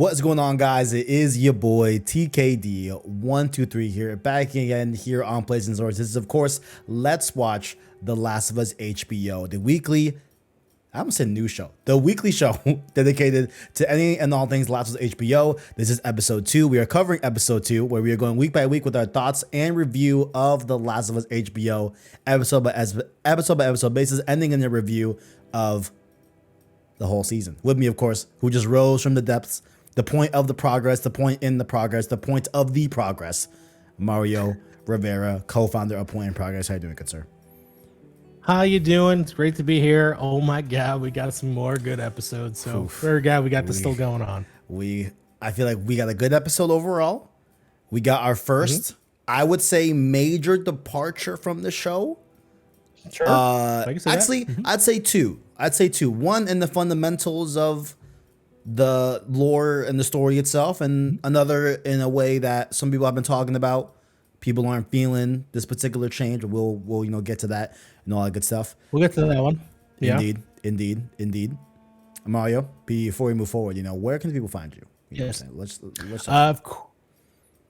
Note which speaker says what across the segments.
Speaker 1: What's going on, guys? It is your boy TKD123 here, back again here on Plays and Swords. This is, of course, Let's Watch The Last of Us HBO, the weekly, I almost said news show, the weekly show dedicated to any and all things Last of Us HBO. This is episode 2. We are covering episode 2, where we are going week by week with our thoughts and review of The Last of Us HBO, episode by episode basis, ending in a review of the whole season. With me, of course, who just rose from the depths, the point of the progress, the point in the progress, the point of the progress, Mario Rivera, co-founder of Point in Progress. How you doing, good sir?
Speaker 2: How you doing? It's great to be here. Oh my God, we got some more good episodes. So very glad we got this still going on.
Speaker 1: I feel like we got a good episode overall. We got our first, I would say, major departure from the show.
Speaker 2: Sure.
Speaker 1: Actually, I'd say two. One in the fundamentals of the lore and the story itself, and another in a way that some people have been talking about. People aren't feeling this particular change. We'll get to that and all that good stuff.
Speaker 2: We'll get to that one. Yeah.
Speaker 1: Indeed. Mario, before we move forward, where can people find you?
Speaker 2: Yes.
Speaker 1: Let's
Speaker 2: of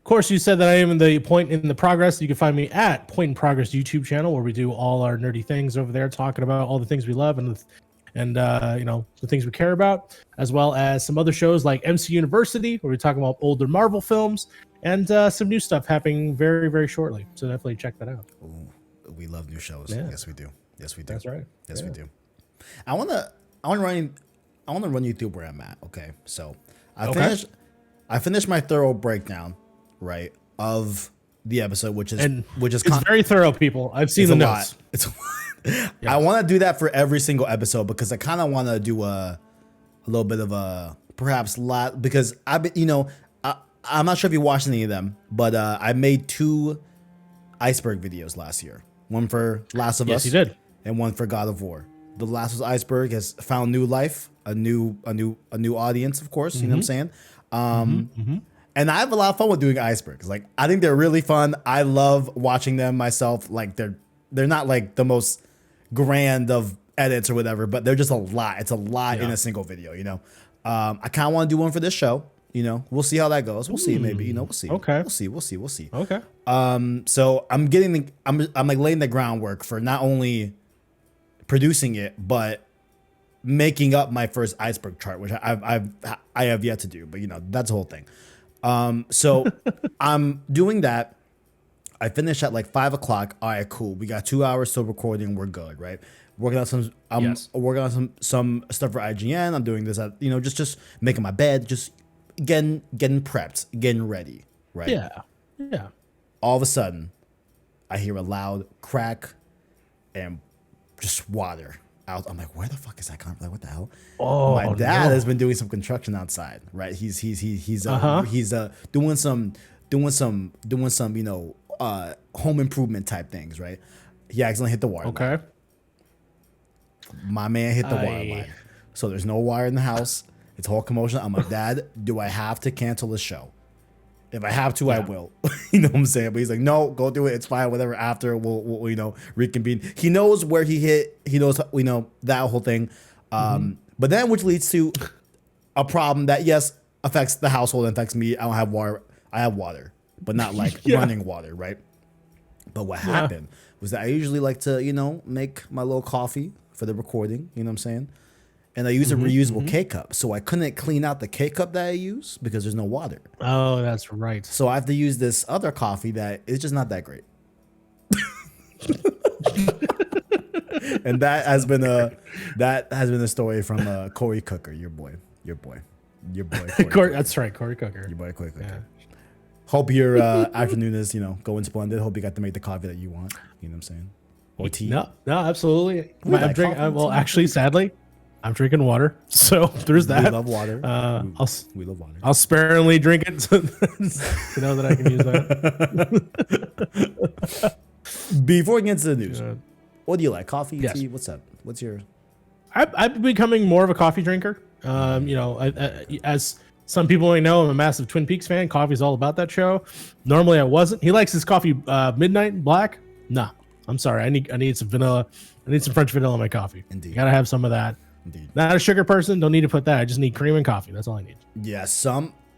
Speaker 2: course, you said that I am in the Point in the Progress. You can find me at Point in Progress YouTube channel, where we do all our nerdy things over there, talking about all the things we love and the things we care about, as well as some other shows like MC University, where we talk about older Marvel films, and some new stuff happening very, very shortly. So definitely check that out.
Speaker 1: Ooh, we love new shows.
Speaker 2: Yeah.
Speaker 1: Yes, we do. That's
Speaker 2: right.
Speaker 1: We do. I wanna run you through where I'm at. Okay, so I finished my thorough breakdown, right, of the episode, which is
Speaker 2: very thorough, people. I've seen the notes.
Speaker 1: It's I want to do that for every single episode, because I kind of want to do a little bit of a perhaps lot, because I'm not sure if you watched any of them, but I made 2 iceberg videos last year. One for Last of Us,
Speaker 2: you did,
Speaker 1: and one for God of War. The Last of Us iceberg has found new life, a new audience, of course. You know what I'm saying? And I have a lot of fun with doing icebergs. Like, I think they're really fun. I love watching them myself. Like, they're not like the most grand of edits or whatever, but they're just a lot. It's a lot in a single video, I kind of want to do one for this show. We'll see how that goes. We'll see, maybe, we'll see.
Speaker 2: Okay.
Speaker 1: We'll see.
Speaker 2: Okay.
Speaker 1: So I'm like laying the groundwork for not only producing it, but making up my first iceberg chart, which I have yet to do, but that's the whole thing. So I'm doing that. I finished at like 5 o'clock. All right, cool. We got 2 hours still recording. We're good, right? Working on some, working on some stuff for IGN. I'm doing this at, just making my bed, just getting prepped, getting ready, right?
Speaker 2: Yeah.
Speaker 1: All of a sudden, I hear a loud crack and just water out. I'm like, where the fuck is that coming from? Like, what the hell?
Speaker 2: Oh,
Speaker 1: my dad has been doing some construction outside, right? He's doing some home improvement type things, right? He accidentally hit the water line.
Speaker 2: Okay.
Speaker 1: My man hit the water line. So there's no wire in the house. It's all commotion. I'm like, Dad, do I have to cancel the show? If I have to, I will. You know what I'm saying? But he's like, no, go do it. It's fine. Whatever. After we'll reconvene. He knows where he hit. He knows, that whole thing. But then, which leads to a problem that, yes, affects the household and affects me. I don't have water. I have water, but not like running water, right? But what happened was that I usually like to, make my little coffee for the recording. You know what I'm saying? And I use a reusable K-cup. So I couldn't clean out the K-cup that I use because there's no water.
Speaker 2: Oh, that's right.
Speaker 1: So I have to use this other coffee that is just not that great. And that has been a story from Corey Cooker, your boy.
Speaker 2: Corey, that's right, Corey Cooker.
Speaker 1: Your boy Corey Cooker. Yeah. Hope your afternoon is going splendid. Hope you got to make the coffee that you want. You know what I'm saying? Or tea.
Speaker 2: No, absolutely. Actually, sadly, I'm drinking water, so there's that.
Speaker 1: We love water. We love water.
Speaker 2: I'll sparingly drink it to know that I can use that.
Speaker 1: Before we get into the news, what do you like? Coffee, tea? What's up? What's your?
Speaker 2: I'm becoming more of a coffee drinker. As some people may know, I'm a massive Twin Peaks fan. Coffee's all about that show. Normally, I wasn't. He likes his coffee midnight black. Nah, I'm sorry. I need some vanilla. I need some French vanilla in my coffee.
Speaker 1: Indeed.
Speaker 2: Gotta have some of that.
Speaker 1: Indeed.
Speaker 2: Not a sugar person. Don't need to put that. I just need cream and coffee. That's all I need.
Speaker 1: Yeah,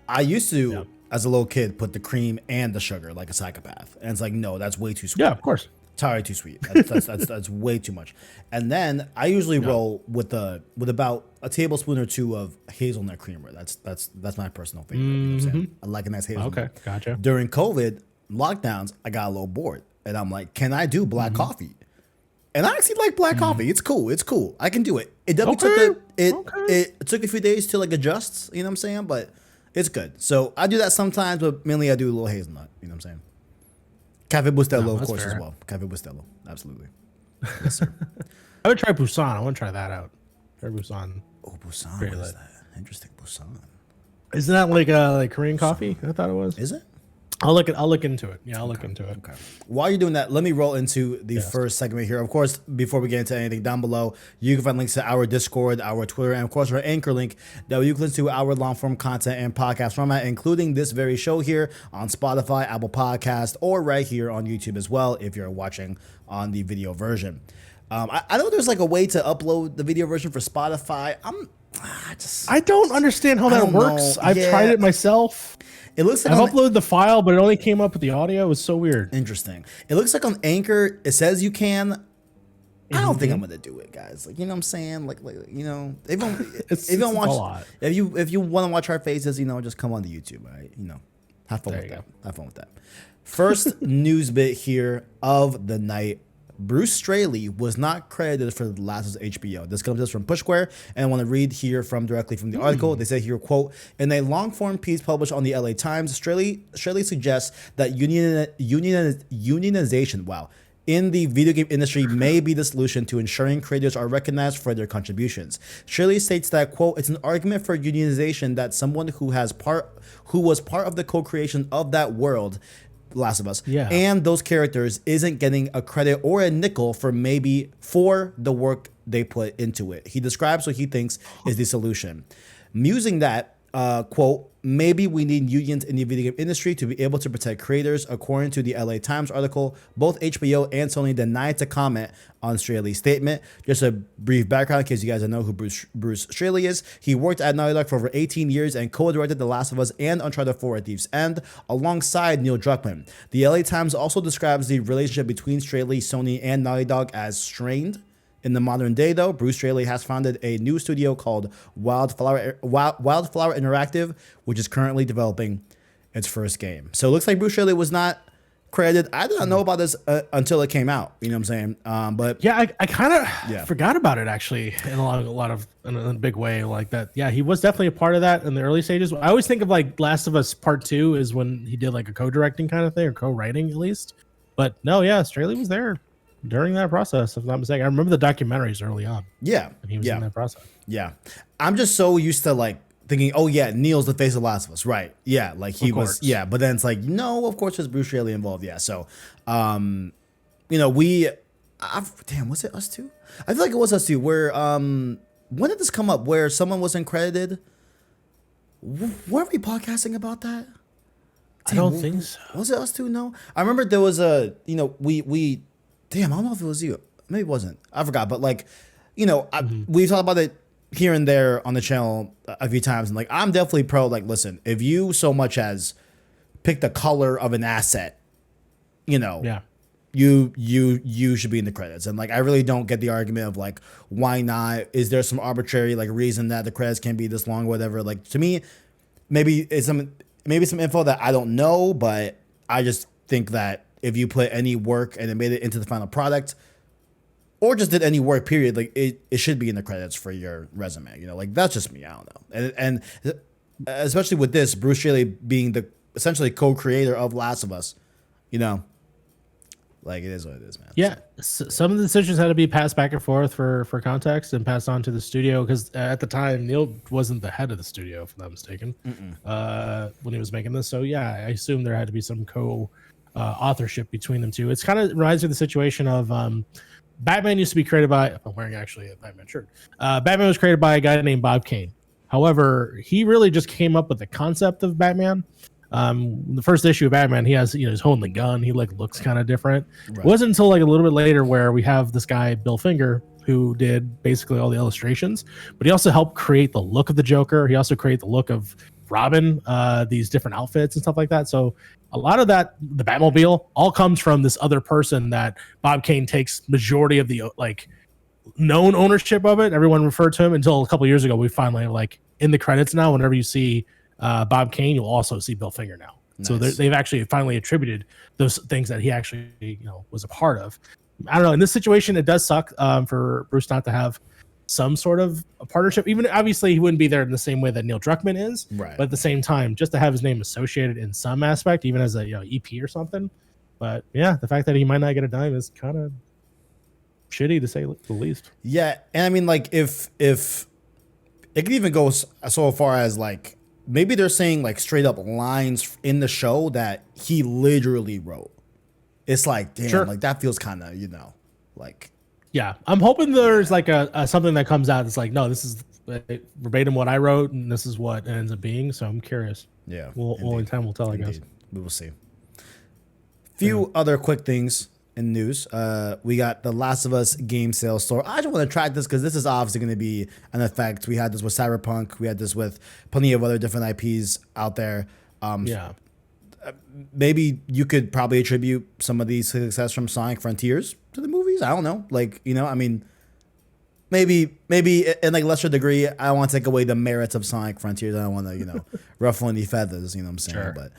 Speaker 1: I used to, as a little kid, put the cream and the sugar like a psychopath. And it's like, no, that's way too sweet.
Speaker 2: Yeah, of course.
Speaker 1: Entirely too sweet. That's way too much. And then I usually roll with about a tablespoon or two of hazelnut creamer. That's my personal favorite. You know what I'm saying? I like a nice hazelnut.
Speaker 2: Okay, gotcha.
Speaker 1: During COVID lockdowns, I got a little bored. And I'm like, can I do black coffee? And I actually like black coffee. It's cool. It's cool. I can do it. It definitely it took a few days to like adjust, you know what I'm saying? But it's good. So I do that sometimes, but mainly I do a little hazelnut, you know what I'm saying? Cafe Bustelo, of course, fair. As well. Cafe Bustelo. Absolutely. Yes, sir.
Speaker 2: I would try Busan. I want to try that out. Try Busan.
Speaker 1: Oh, Busan. What is that? Interesting. Busan.
Speaker 2: Isn't that like Korean coffee? I thought it was.
Speaker 1: Is it?
Speaker 2: I'll look into it. Yeah, I'll look into it.
Speaker 1: Okay. While you're doing that, let me roll into the first segment here. Of course, before we get into anything down below, you can find links to our Discord, our Twitter, and of course our Anchor link that you can listen to our long form content and podcast format, including this very show here on Spotify, Apple Podcast, or right here on YouTube as well if you're watching on the video version. I know there's like a way to upload the video version for Spotify.
Speaker 2: I don't understand how that works. I've tried it myself.
Speaker 1: It looks like
Speaker 2: I've uploaded the file, but it only came up with the audio. It was so weird.
Speaker 1: Interesting. It looks like on Anchor, it says you can. I don't think I'm gonna do it, guys. Like, you know what I'm saying? Like you know, if you want to watch our faces, you know, just come on to YouTube, all right? You know, have fun with that. Have fun with that. First news bit here of the night. Bruce Straley was not credited for The Last of Us HBO. This comes from Push Square, and I want to read here directly from the article. They say here, quote, in a long-form piece published on the LA Times, Straley suggests that unionization, in the video game industry may be the solution to ensuring creators are recognized for their contributions. Straley states that, quote, it's an argument for unionization that someone who was part of the co-creation of that world, Last of Us, and those characters isn't getting a credit or a nickel for the work they put into it. He describes what he thinks is the solution. Musing that, quote, maybe we need unions in the video game industry to be able to protect creators. According to the LA Times article, both HBO and Sony denied to comment on Straley's statement. Just a brief background in case you guys don't know who Bruce Straley is. He worked at Naughty Dog for over 18 years and co-directed The Last of Us and Uncharted 4 at Thief's End alongside Neil Druckmann. The LA Times also describes the relationship between Straley, Sony, and Naughty Dog as strained. In the modern day, though, Bruce Straley has founded a new studio called Wildflower Interactive, which is currently developing its first game. So it looks like Bruce Straley was not credited. I did not know about this until it came out. You know what I'm saying? But
Speaker 2: yeah, I kind of forgot about it actually in a big way like that. Yeah, he was definitely a part of that in the early stages. I always think of like Last of Us Part 2 is when he did like a co-directing kind of thing or co-writing at least. But no, yeah, Straley was there during that process, if I'm not mistaken. I remember the documentaries early on.
Speaker 1: Yeah.
Speaker 2: And he was in that process.
Speaker 1: Yeah. I'm just so used to like thinking, oh yeah, Neil's the face of Last of Us. Right. Yeah. Like he was, but then it's like, no, of course there's Bruce Straley involved. Yeah. So, you know, was it Us Two? I feel like it was Us Two where, when did this come up where someone wasn't credited? Were we podcasting about that?
Speaker 2: I don't think so.
Speaker 1: Was it Us Two? No. I remember there was I don't know if it was you. Maybe it wasn't. I forgot. But like, you know, we talked about it here and there on the channel a few times. And like, I'm definitely pro, like, listen, if you so much as pick the color of an asset, you know, you should be in the credits. And like, I really don't get the argument of like, why not? Is there some arbitrary like reason that the credits can't be this long or whatever? Like, to me, maybe some info that I don't know, but I just think that if you put any work and it made it into the final product, or just did any work, period, like it should be in the credits for your resume. You know, like that's just me. I don't know. And especially with this, Bruce Straley being the essentially co-creator of Last of Us, you know, like it is what it is, man.
Speaker 2: Yeah, some of the decisions had to be passed back and forth for context and passed on to the studio because at the time Neil wasn't the head of the studio, if I'm not mistaken, when he was making this. So yeah, I assume there had to be some authorship between them two. It's kind of reminds me of the situation of Batman used to be created by, I'm wearing actually a Batman shirt. Batman was created by a guy named Bob Kane. However, he really just came up with the concept of Batman. The first issue of Batman, he has, he's holding the gun. He like looks kind of different. Right. It wasn't until like a little bit later where we have this guy, Bill Finger, who did basically all the illustrations, but he also helped create the look of the Joker. He also created the look of Robin, these different outfits and stuff like that. So a lot of that, the Batmobile, all comes from this other person that Bob Kane takes majority of the like known ownership of it. Everyone referred to him until a couple years ago. We finally like in the credits now. Whenever you see Bob Kane, you'll also see Bill Finger now. Nice. So they've actually finally attributed those things that he actually was a part of. I don't know. In this situation, it does suck for Bruce not to have some sort of a partnership. Even obviously, he wouldn't be there in the same way that Neil Druckmann is.
Speaker 1: Right.
Speaker 2: But at the same time, just to have his name associated in some aspect, even as a EP or something. But yeah, the fact that he might not get a dime is kind of shitty to say the least.
Speaker 1: Yeah, and I mean, like if it could even go so far as like maybe they're saying like straight up lines in the show that he literally wrote. It's like, damn, sure. Like that feels kind of, like. Yeah,
Speaker 2: I'm hoping there's like a something that comes out that's like, no, this is verbatim what I wrote, and this is what it ends up being. So I'm curious.
Speaker 1: Yeah,
Speaker 2: only time will tell. I guess
Speaker 1: we will see. Few other quick things in news. We got the Last of Us game sales store. I just want to track this because this is obviously going to be an effect. We had this with Cyberpunk. We had this with plenty of other different IPs out there. Maybe you could probably attribute some of these success from Sonic Frontiers to the movies. I don't know. Like, I mean, maybe in like lesser degree, I want to take away the merits of Sonic Frontiers. I don't want to, ruffle any feathers, you know what I'm saying? Sure. But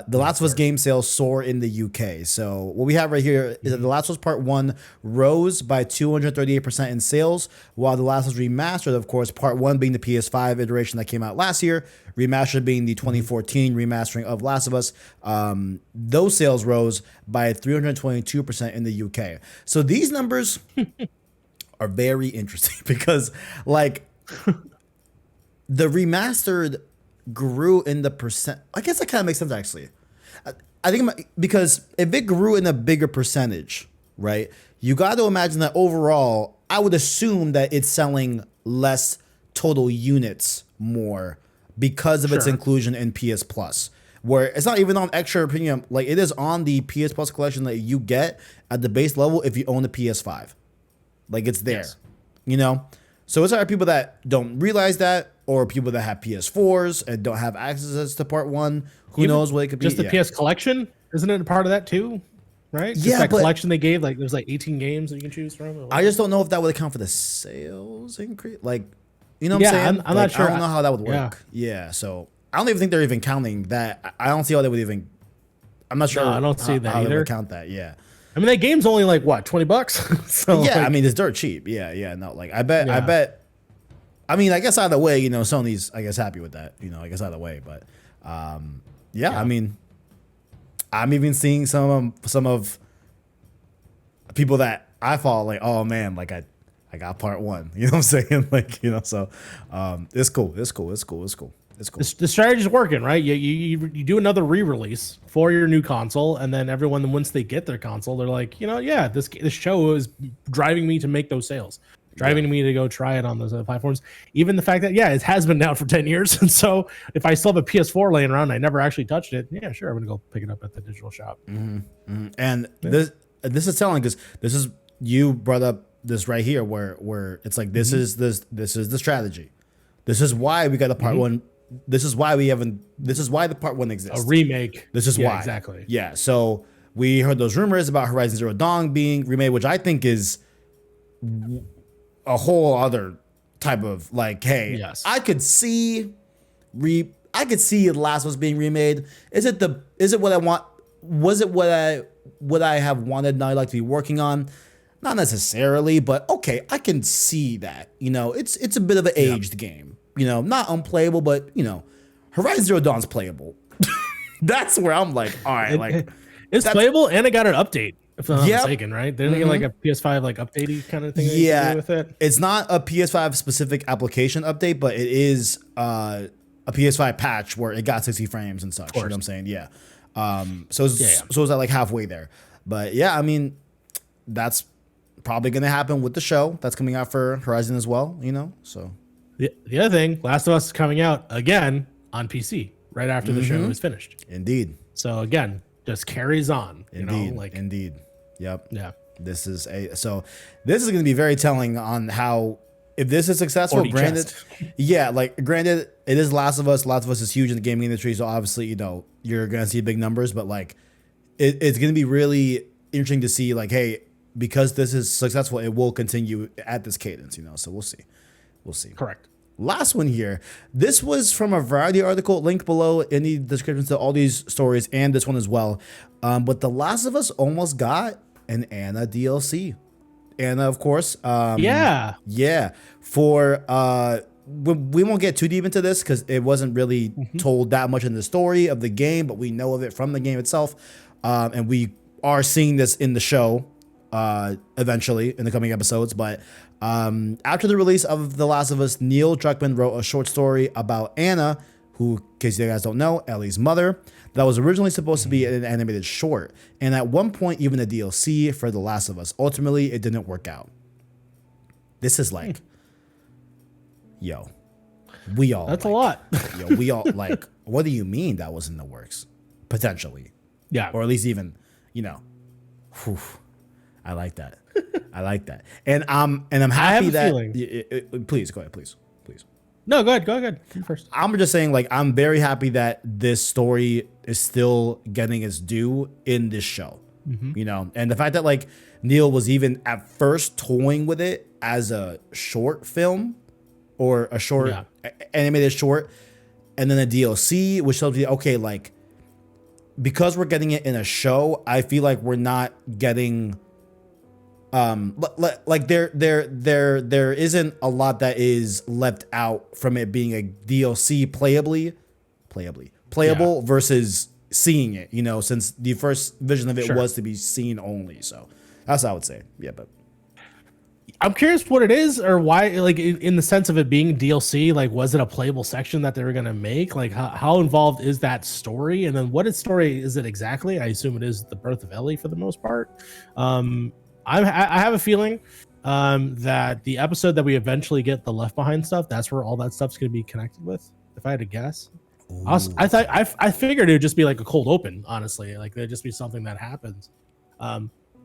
Speaker 1: the Last of Us game sales soar in the UK. So what we have right here is that The Last of Us Part 1 rose by 238% in sales, while The Last of Us Remastered, of course, Part 1 being the PS5 iteration that came out last year, Remastered being the 2014 remastering of Last of Us, those sales rose by 322% in the UK. So these numbers are very interesting because, like, the remastered grew in the percent. I guess that kind of makes sense, actually. I think because if it grew in a bigger percentage, right, you got to imagine that overall, I would assume that it's selling less total units more because of its inclusion in PS Plus, where it's not even on extra premium. Like, it is on the PS Plus collection that you get at the base level if you own the PS5. Like, it's there, So it's either people that don't realize that, or people that have PS4s and don't have access to Part 1. Who knows what it could be?
Speaker 2: Just the PS collection? Isn't it a part of that too? Right? Just that collection they gave, like there's like 18 games that you can choose from.
Speaker 1: I just don't know if that would account for the sales increase. Like, what I'm saying?
Speaker 2: I'm not sure.
Speaker 1: I don't know how that would work. Yeah, so I don't even think they're even counting that. I don't see how they would even. I'm not sure.
Speaker 2: No, I don't see that
Speaker 1: how
Speaker 2: either.
Speaker 1: They would count that. Yeah.
Speaker 2: I mean, that game's only like what, $20?
Speaker 1: So yeah, I mean, it's dirt cheap. Yeah. No, like I bet. I mean, I guess either way, Sony's I guess happy with that. I guess either way, but yeah. I mean, I'm even seeing some of people that I follow like, oh man, like I got Part 1. You know what I'm saying? Like, so it's cool. It's cool. The
Speaker 2: strategy's working, right? You do another re-release for your new console, and then everyone, once they get their console, they're like, this show is driving me to make those sales, driving me to go try it on those other platforms. Even the fact that it has been out for 10 years, and so if I still have a PS4 laying around, I never actually touched it. Yeah, sure, I'm gonna go pick it up at the digital shop.
Speaker 1: And this is telling because this is you brought up this right here where it's like this is the strategy. This is why we got a Part 1. This is why the Part 1 exists.
Speaker 2: A remake.
Speaker 1: This is why.
Speaker 2: Exactly.
Speaker 1: Yeah. So we heard those rumors about Horizon Zero Dawn being remade, which I think is a whole other type of like, hey, I could see Last of Us being remade. Is it what I want? Was it what I have wanted Naughty Dog to be working on? Not necessarily, but okay, I can see that. It's a bit of an aged game. Not unplayable, but Horizon Zero Dawn's playable. That's where I'm like, all right, like
Speaker 2: it's playable, and it got an update. If I'm not mistaken, right? Didn't it get like a PS5 like updatey kind of thing?
Speaker 1: Yeah,
Speaker 2: with it.
Speaker 1: It's not a PS5 specific application update, but it is a PS5 patch where it got 60 frames and such. You know what I'm saying? Yeah. So it's at like halfway there. But yeah, I mean, that's probably gonna happen with the show that's coming out for Horizon as well. So.
Speaker 2: The other thing, Last of Us is coming out again on PC right after the show is finished.
Speaker 1: Indeed.
Speaker 2: So again, just carries on.
Speaker 1: Indeed. Indeed. Yep.
Speaker 2: Yeah.
Speaker 1: This is going to be very telling on how, if this is successful, granted, granted, it is Last of Us. Last of Us is huge in the gaming industry, so obviously, you're going to see big numbers, but like, it's going to be really interesting to see, like, hey, because this is successful, it will continue at this cadence, so we'll see. We'll see.
Speaker 2: Correct.
Speaker 1: Last one here. This was from a Variety article, link below in the description to all these stories and this one as well. But The Last of Us almost got an Anna DLC. Anna, of course. Yeah. For we won't get too deep into this because it wasn't really told that much in the story of the game, but we know of it from the game itself. And we are seeing this in the show eventually in the coming episodes. But after the release of The Last of Us, Neil Druckmann wrote a short story about Anna, who, in case you guys don't know, Ellie's mother, that was originally supposed to be an animated short, and at one point even a DLC for The Last of Us. Ultimately, it didn't work out. This is like, yo, we all.
Speaker 2: That's like, a lot.
Speaker 1: Yo, we all like. What do you mean that was in the works? Potentially,
Speaker 2: yeah,
Speaker 1: or at least even, whew, I like that. I like that, and I'm happy that. Please go ahead, please.
Speaker 2: No, go ahead. You first.
Speaker 1: I'm just saying, like, I'm very happy that this story is still getting its due in this show, and the fact that like Neil was even at first toying with it as a short film or a short animated short, and then a DLC, which tells me, okay, like, because we're getting it in a show, I feel like we're not getting. Like there isn't a lot that is left out from it being a DLC playable versus seeing it, since the first vision of it was to be seen only. So that's what I would say. Yeah, but
Speaker 2: I'm curious what it is or why, like in the sense of it being DLC, like was it a playable section that they were going to make? Like how involved is that story? And then what story is it exactly? I assume it is the birth of Ellie for the most part. I have a feeling that the episode that we eventually get, the Left Behind stuff, that's where all that stuff's going to be connected with. If I had to guess, I figured it would just be like a cold open. Honestly, like there'd just be something that happens.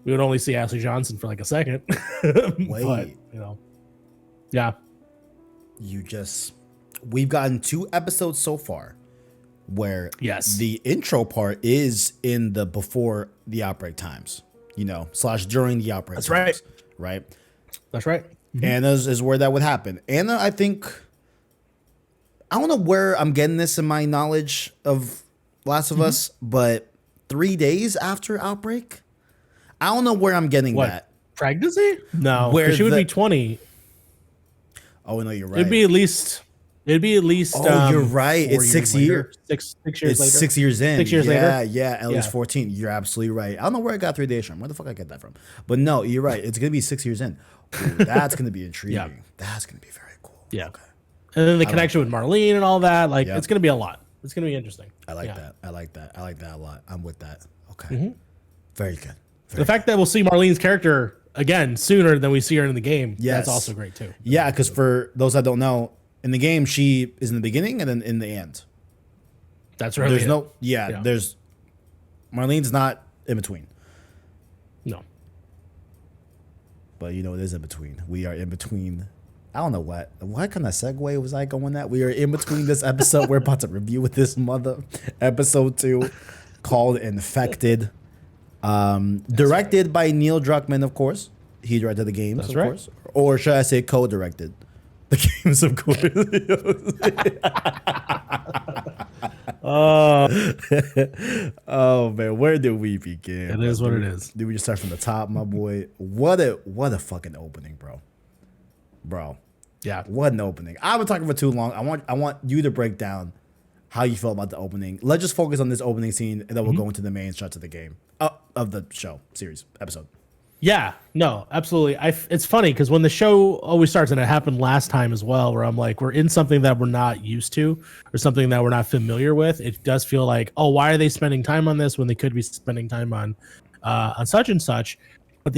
Speaker 2: We would only see Ashley Johnson for like a second.
Speaker 1: Wait,
Speaker 2: but, yeah.
Speaker 1: We've gotten 2 episodes so far where the intro part is in the before the outbreak times. / during the outbreak.
Speaker 2: That's
Speaker 1: times, right.
Speaker 2: That's right.
Speaker 1: Mm-hmm. Anna is where that would happen. Anna, I think, I don't know where I'm getting this in my knowledge of Last of Us, but 3 days after outbreak, I don't know where I'm getting that.
Speaker 2: Pregnancy? No, where she would be 20.
Speaker 1: Oh no, you're right.
Speaker 2: It'd be at least.
Speaker 1: Oh, you're right. It's 6 years.
Speaker 2: Six years later.
Speaker 1: 6 years in.
Speaker 2: 6 years later.
Speaker 1: Yeah. Ellie's 14. You're absolutely right. I don't know where I got 3 days from. Where the fuck I get that from? But no, you're right. It's gonna be 6 years in. Ooh, that's gonna be intriguing. That's gonna be very cool.
Speaker 2: Yeah.
Speaker 1: Okay.
Speaker 2: And then the connection with Marlene and all that. Like it's gonna be a lot. It's gonna be interesting.
Speaker 1: I like that. I like that a lot. I'm with that. Okay. Very good.
Speaker 2: The fact that we'll see Marlene's character again sooner than we see her in the game. That's also great too.
Speaker 1: Yeah, because for those that don't know, in the game, she is in the beginning and then in the end.
Speaker 2: That's right.
Speaker 1: There's there's Marlene's not in between.
Speaker 2: No.
Speaker 1: But it is in between. We are in between. I don't know what kind of segue was I going at? We are in between this episode. We're about to review with this episode 2 called Infected. Directed by Neil Druckmann, of course. He directed the games, of course. Or should I say co-directed? The games, of course. Oh man, where do we begin?
Speaker 2: It is what it is.
Speaker 1: Do we just start from the top, my boy? What a fucking opening, bro.
Speaker 2: Yeah,
Speaker 1: what an opening. I've been talking for too long. I want you to break down how you felt about the opening. Let's just focus on this opening scene, and then we'll go into the main shots of the game, of the show series episode.
Speaker 2: Yeah, no, absolutely. It's funny because when the show always starts, and it happened last time as well, where I'm like, we're in something that we're not used to or something that we're not familiar with. It does feel like, oh, why are they spending time on this when they could be spending time on such and such? But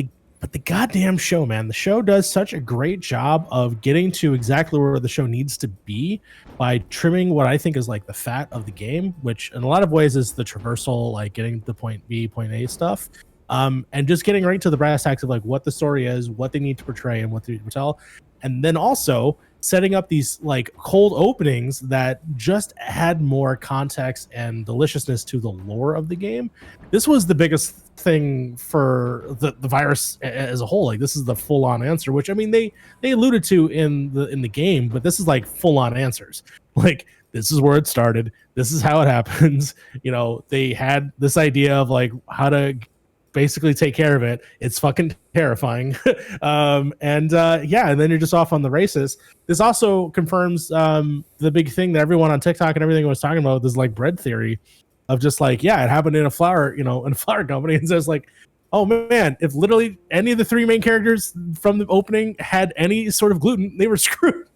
Speaker 2: the goddamn show, man, the show does such a great job of getting to exactly where the show needs to be by trimming what I think is like the fat of the game, which in a lot of ways is the traversal, like getting to point B, point A stuff. and just getting right to the brass tacks of like what the story is, what they need to portray, and what they need to tell, and then also setting up these like cold openings that just add more context and deliciousness to the lore of the game. This was the biggest thing for the virus as a whole. Like this is the full on answer, which I mean they alluded to in the game, but this is like full on answers. Like this is where it started. This is how it happens. You know, they had this idea of like how to basically take care of it. It's fucking terrifying. Yeah, and then you're just off on the races. This also confirms the big thing that everyone on TikTok and everything was talking about, this like bread theory of just like, yeah, it happened in a flour, in a flour company. And so it's like, oh man, if literally any of the three main characters from the opening had any sort of gluten, they were screwed.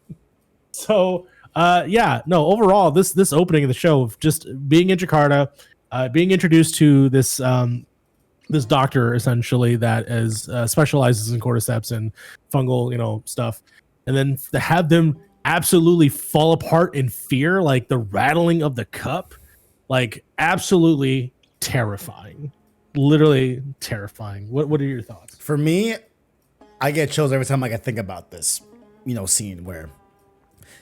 Speaker 2: So overall, this opening of the show of just being in Jakarta, being introduced to this this doctor essentially that is specializes in cordyceps and fungal, stuff, and then to have them absolutely fall apart in fear, like the rattling of the cup, like absolutely terrifying, literally terrifying. What are your thoughts?
Speaker 1: For me, I get chills every time I think about this, scene where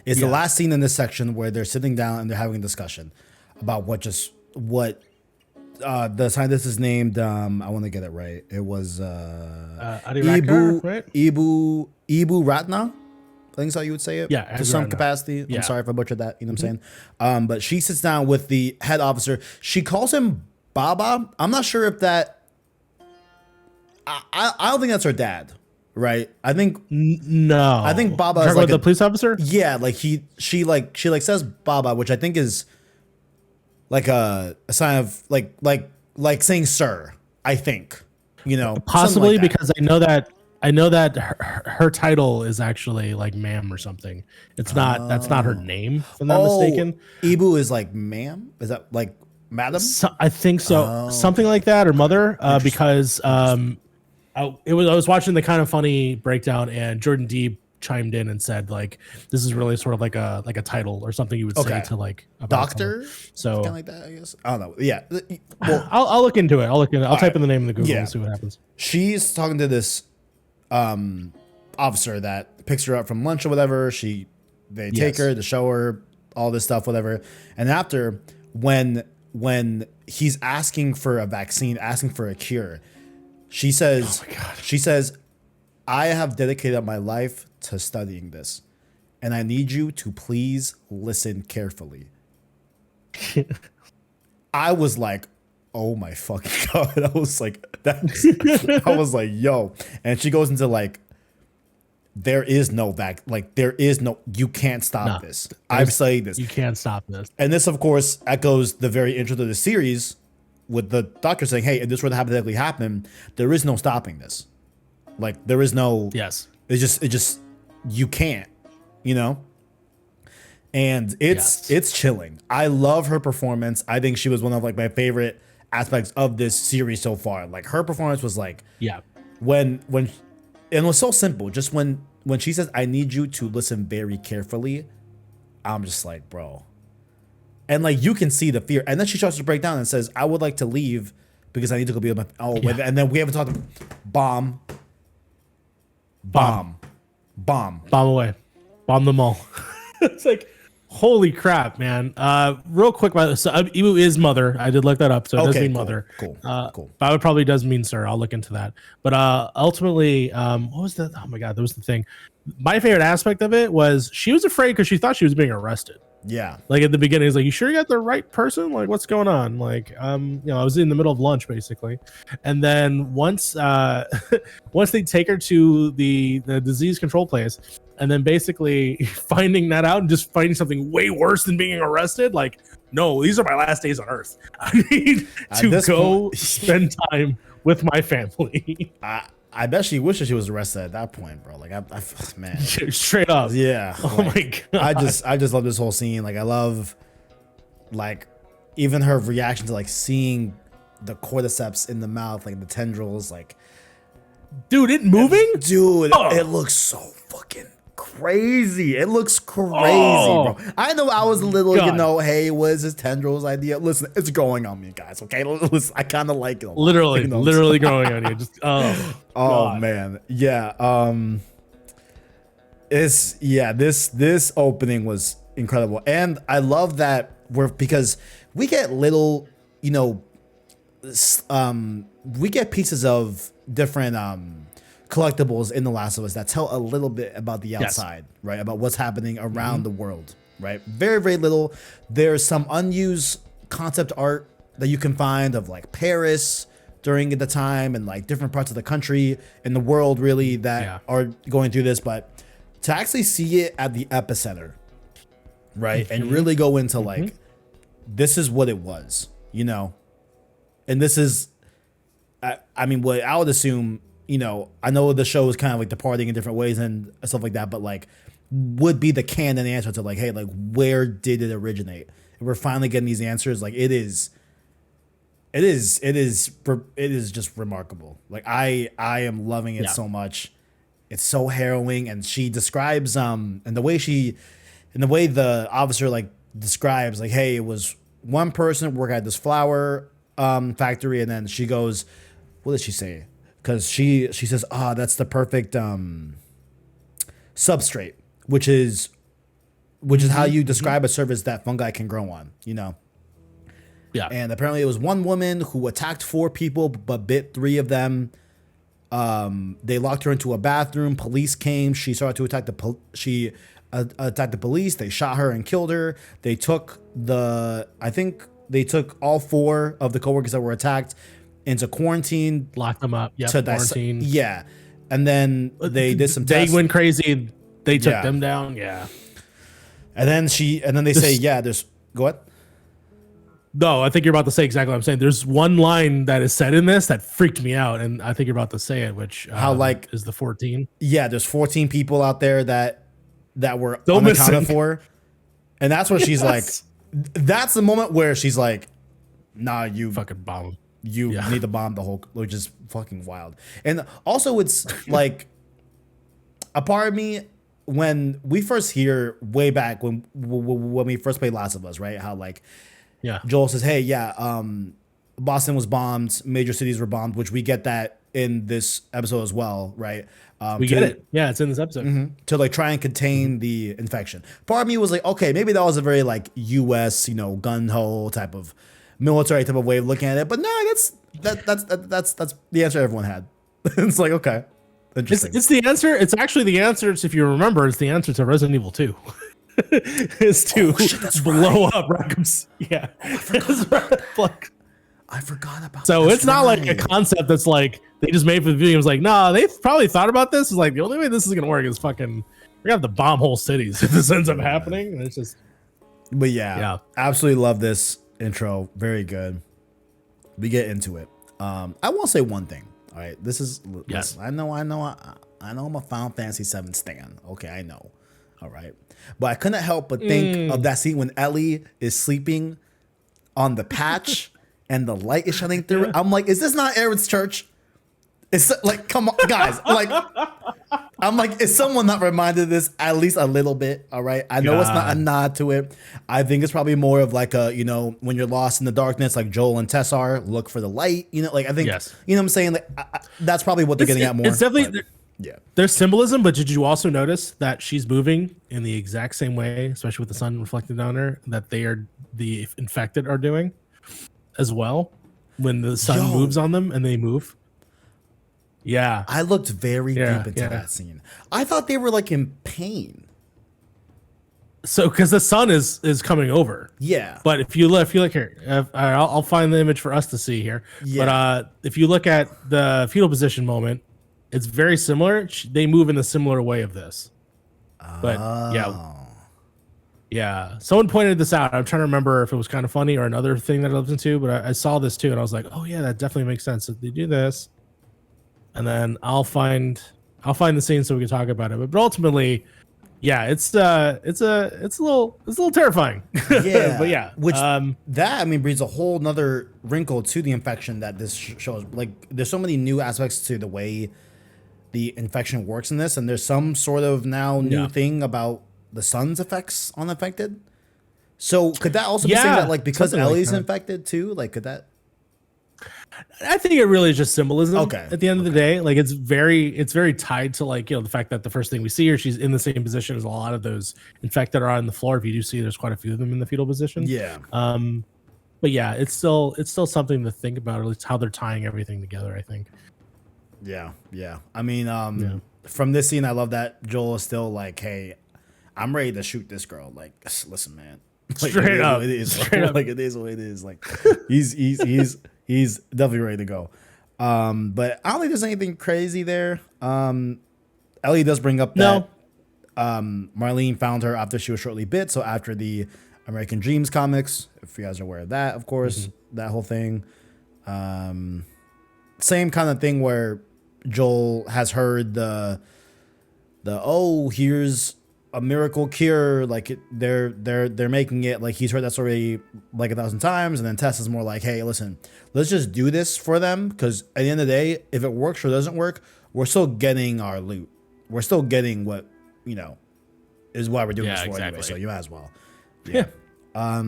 Speaker 1: it's the last scene in this section where they're sitting down and they're having a discussion about what the scientist is named. I want to get it right. It was
Speaker 2: right?
Speaker 1: Ibu Ratna. I think that's how you would say it.
Speaker 2: Yeah,
Speaker 1: to some capacity.
Speaker 2: Yeah.
Speaker 1: I'm sorry if I butchered that. You know what I'm saying? But she sits down with the head officer. She calls him Baba. I'm not sure if that. I don't think that's her dad, right? I think
Speaker 2: no.
Speaker 1: I think Baba is
Speaker 2: like the police officer.
Speaker 1: Yeah, like she says Baba, which I think is like a sign of like saying sir. I think
Speaker 2: possibly
Speaker 1: like
Speaker 2: because I know that her title is actually like ma'am or something. It's not. That's not her name, if I'm not mistaken.
Speaker 1: Ibu is like ma'am. Is that like madam?
Speaker 2: I think so. Something like that, or mother. Because I was watching the Kind of Funny breakdown, and Jordan D chimed in and said like this is really sort of like a title or something you would say to like a
Speaker 1: doctor.
Speaker 2: So
Speaker 1: kind of like that, I guess. I don't know. Yeah.
Speaker 2: Well, I'll look into it. I'll type in the name in the Google and see what happens.
Speaker 1: She's talking to this officer that picks her up from lunch or whatever. They take her to show her all this stuff, whatever. And after when he's asking for a vaccine, asking for a cure, she says, I have dedicated my life to studying this, and I need you to please listen carefully. I was like, oh my fucking God. I was like, I was like, yo. And she goes into like, you can't stop this. I've studied this.
Speaker 2: You can't stop this.
Speaker 1: And this, of course, echoes the very intro to the series with the doctor saying, hey, if this were to hypothetically happen, there is no stopping this. Like, there is no.
Speaker 2: Yes.
Speaker 1: It just, you can't, And it's chilling. I love her performance. I think she was one of like my favorite aspects of this series so far. Like her performance was like, when and it was so simple. Just when she says, I need you to listen very carefully, I'm just like, bro. And like you can see the fear. And then she starts to break down and says, I would like to leave because I need to go be with my and then we haven't talked bomb
Speaker 2: away, bomb them all. It's like, holy crap, man. Real quick, so Ibu is mother. I did look that up, so it does mean mother.
Speaker 1: Cool.
Speaker 2: Baba probably does mean sir. I'll look into that. But ultimately, what was that? Oh my God, that was the thing. My favorite aspect of it was she was afraid because she thought she was being arrested.
Speaker 1: Yeah.
Speaker 2: Like at the beginning, he's like, you sure you got the right person? Like, what's going on? Like, I was in the middle of lunch basically. And then once they take her to the disease control place, and then basically finding that out and just finding something way worse than being arrested. Like, no, these are my last days on earth. I need to go spend time with my family.
Speaker 1: I bet she wishes she was arrested at that point, bro. Like, man,
Speaker 2: straight up,
Speaker 1: yeah.
Speaker 2: Oh my God,
Speaker 1: I just love this whole scene. Like, I love, like, even her reaction to like seeing the cordyceps in the mouth, like the tendrils, like,
Speaker 2: dude, it moving,
Speaker 1: dude. It looks so fucking crazy. It looks crazy,
Speaker 2: Oh
Speaker 1: bro. I know I was a little,
Speaker 2: God.
Speaker 1: hey, what is this tendrils idea? Listen, it's growing on me, guys. Okay, listen, I kind of like it a lot.
Speaker 2: Literally, literally growing on you. Just
Speaker 1: Oh
Speaker 2: God.
Speaker 1: man, yeah. This opening was incredible, and I love that because we get little, we get pieces of different collectibles in The Last of Us that tell a little bit about the outside, right? About what's happening around the world, right? Very, very little. There's some unused concept art that you can find of like Paris during the time and like different parts of the country and the world really that are going through this. But to actually see it at the epicenter, right? And really go into like, this is what it was, and this is, I mean, what I would assume, I know the show is kind of like departing in different ways and stuff like that, but like would be the canon answer to like, hey, like where did it originate? And we're finally getting these answers. Like it is just remarkable. Like I am loving it so much. It's so harrowing, and she describes and the way the officer like describes like, hey, it was one person working at this flower factory, and then she goes, what did she say? Because she says, that's the perfect substrate, which is how you describe a surface that fungi can grow on,
Speaker 2: Yeah.
Speaker 1: And apparently it was one woman who attacked 4 people but bit 3 of them. They locked her into a bathroom. Police came. She started to attack attacked the police. They shot her and killed her. They took all 4 of the coworkers that were attacked into quarantine.
Speaker 2: Locked them up. Yeah. Quarantine.
Speaker 1: Yeah. And then they did some tests.
Speaker 2: They went crazy. They took them down. Yeah.
Speaker 1: And then they say, go ahead.
Speaker 2: No, I think you're about to say exactly what I'm saying. There's one line that is said in this that freaked me out, and I think you're about to say it, which is the 14.
Speaker 1: Yeah, there's 14 people out there that were unaccounted for, and that's where she's like, that's the moment where she's like, nah, you
Speaker 2: fucking bomb them.
Speaker 1: You need to bomb the whole, which is fucking wild. And also, it's like a part of me when we first hear way back when we first played Last of Us, right? How like.
Speaker 2: Yeah.
Speaker 1: Joel says, hey, Boston was bombed, major cities were bombed, which we get that in this episode as well, right?
Speaker 2: We get it. Yeah, it's in this episode.
Speaker 1: To like try and contain the infection. Part of me was like, okay, maybe that was a very like US, gun-ho type of military type of way of looking at it. But no, that's the answer everyone had. It's like, okay. Interesting.
Speaker 2: It's the answer. It's actually the answer. If you remember, it's the answer to Resident Evil 2. Is to blow up Rackham's. Yeah.
Speaker 1: I forgot about
Speaker 2: so it's not like a concept that's like they just made for the video. It was like, nah, they probably thought about this. It's like the only way this is gonna work is fucking we're gonna have to bomb whole cities if this ends up happening. And it's just
Speaker 1: But yeah, absolutely love this intro. Very good. We get into it. I won't say one thing. All right. This is
Speaker 2: yes.
Speaker 1: I know I'm a Final Fantasy 7 stan. Okay, I know. All right. But I couldn't help but think of that scene when Ellie is sleeping on the patch and the light is shining through. I'm like, is this not Aaron's church? It's like, come on, guys. Like, I'm like, is someone not reminded of this at least a little bit? All right. I know it's not a nod to it. I think it's probably more of like a, when you're lost in the darkness, like Joel and Tess are, look for the light. Like I think, you know what I'm saying? Like, that's probably what they're getting at more.
Speaker 2: It's definitely. There's symbolism, but did you also notice that she's moving in the exact same way, especially with the sun reflected on her, that the infected are doing as well when the sun moves on them and they move? Yeah.
Speaker 1: I looked very deep into that scene. I thought they were like in pain.
Speaker 2: So, because the sun is coming over.
Speaker 1: Yeah.
Speaker 2: But if you look here, I'll find the image for us to see here. Yeah. But if you look at the fetal position moment, it's very similar. They move in a similar way of this. But yeah. Someone pointed this out. I'm trying to remember if it was kind of funny or another thing that I listened to, but I saw this too, and I was like, oh yeah, that definitely makes sense. So they do this, and then I'll find the scene so we can talk about it. But ultimately, yeah, it's a little terrifying.
Speaker 1: Yeah,
Speaker 2: but yeah,
Speaker 1: which brings a whole nother wrinkle to the infection that this shows. Like, there's so many new aspects to the way the infection works in this, and there's some sort of now new
Speaker 2: Yeah.
Speaker 1: thing about the sun's effects on infected. So could that also be saying
Speaker 2: Yeah,
Speaker 1: that like because
Speaker 2: something like
Speaker 1: Ellie's
Speaker 2: that.
Speaker 1: infected too? Like could that?
Speaker 2: I think it really is just symbolism.
Speaker 1: Okay,
Speaker 2: At the end of the
Speaker 1: okay.
Speaker 2: day, like it's very tied to like the fact that the first thing we see her, she's in the same position as a lot of those infected are on the floor. If you do see, there's quite a few of them in the fetal position.
Speaker 1: Yeah,
Speaker 2: But yeah, it's still something to think about, or at least how they're tying everything together. I think.
Speaker 1: yeah, yeah. I mean,
Speaker 2: Yeah.
Speaker 1: from this scene, I love that Joel is still like, "Hey, I'm ready to shoot this girl." Like, listen, man. Like,
Speaker 2: Straight
Speaker 1: it
Speaker 2: up.
Speaker 1: is
Speaker 2: Straight up.
Speaker 1: like it is what it is. Like, he's definitely ready to go. But I don't think there's anything crazy there. Ellie does bring up that
Speaker 2: No.
Speaker 1: Marlene found her after she was shortly bit. So after the American Dreams comics, if you guys are aware of that, of course, that whole thing. Same kind of thing where Joel has heard the oh, here's a miracle cure, like they're making it, like he's heard that story like 1,000 times, and then Tess is more like, hey, listen, let's just do this for them, because at the end of the day, if it works or doesn't work, we're still getting our loot, we're still getting what is why we're doing
Speaker 2: Yeah,
Speaker 1: this for
Speaker 2: exactly.
Speaker 1: anyway, so you might as well.
Speaker 2: Yeah.
Speaker 1: How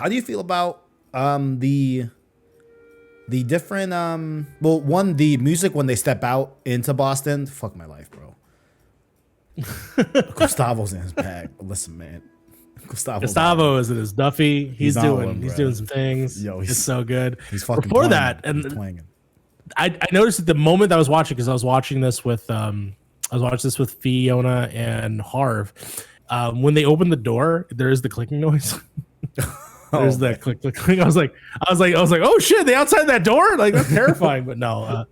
Speaker 1: do you feel about the different well, one, the music when they step out into Boston? Fuck my life, bro. Gustavo's in his bag. Listen, man.
Speaker 2: Gustavo is in his Duffy. He's
Speaker 1: on
Speaker 2: doing
Speaker 1: one,
Speaker 2: he's
Speaker 1: bro.
Speaker 2: doing some things.
Speaker 1: Yo,
Speaker 2: It's so good.
Speaker 1: He's fucking
Speaker 2: Before
Speaker 1: playing.
Speaker 2: that,
Speaker 1: He's
Speaker 2: and
Speaker 1: playing it.
Speaker 2: I noticed at the moment that I was watching, because I was watching this with Fiona and Harv. When they open the door, there is the clicking noise. There's that click, click, click. I was like, oh shit, they outside that door? Like that's terrifying. But no,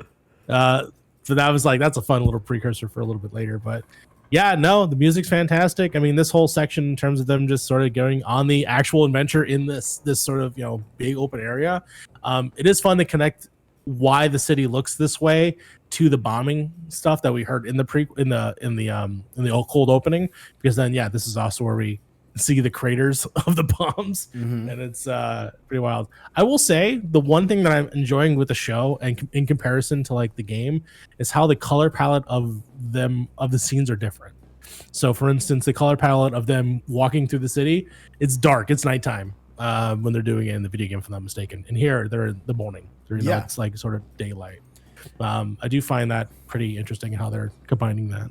Speaker 2: so that was like, that's a fun little precursor for a little bit later. But yeah, no, the music's fantastic. I mean, this whole section in terms of them just sort of going on the actual adventure in this sort of big open area. It is fun to connect why the city looks this way to the bombing stuff that we heard in the cold opening, because then this is also where we see the craters of the bombs, and it's pretty wild. I will say the one thing that I'm enjoying with the show, and in comparison to like the game, is how the color palette of the scenes are different. So for instance, the color palette of them walking through the city, it's dark, it's nighttime when they're doing it in the video game, if I'm not mistaken, and here they're in the morning. It's like sort of daylight. I do find that pretty interesting how they're combining that.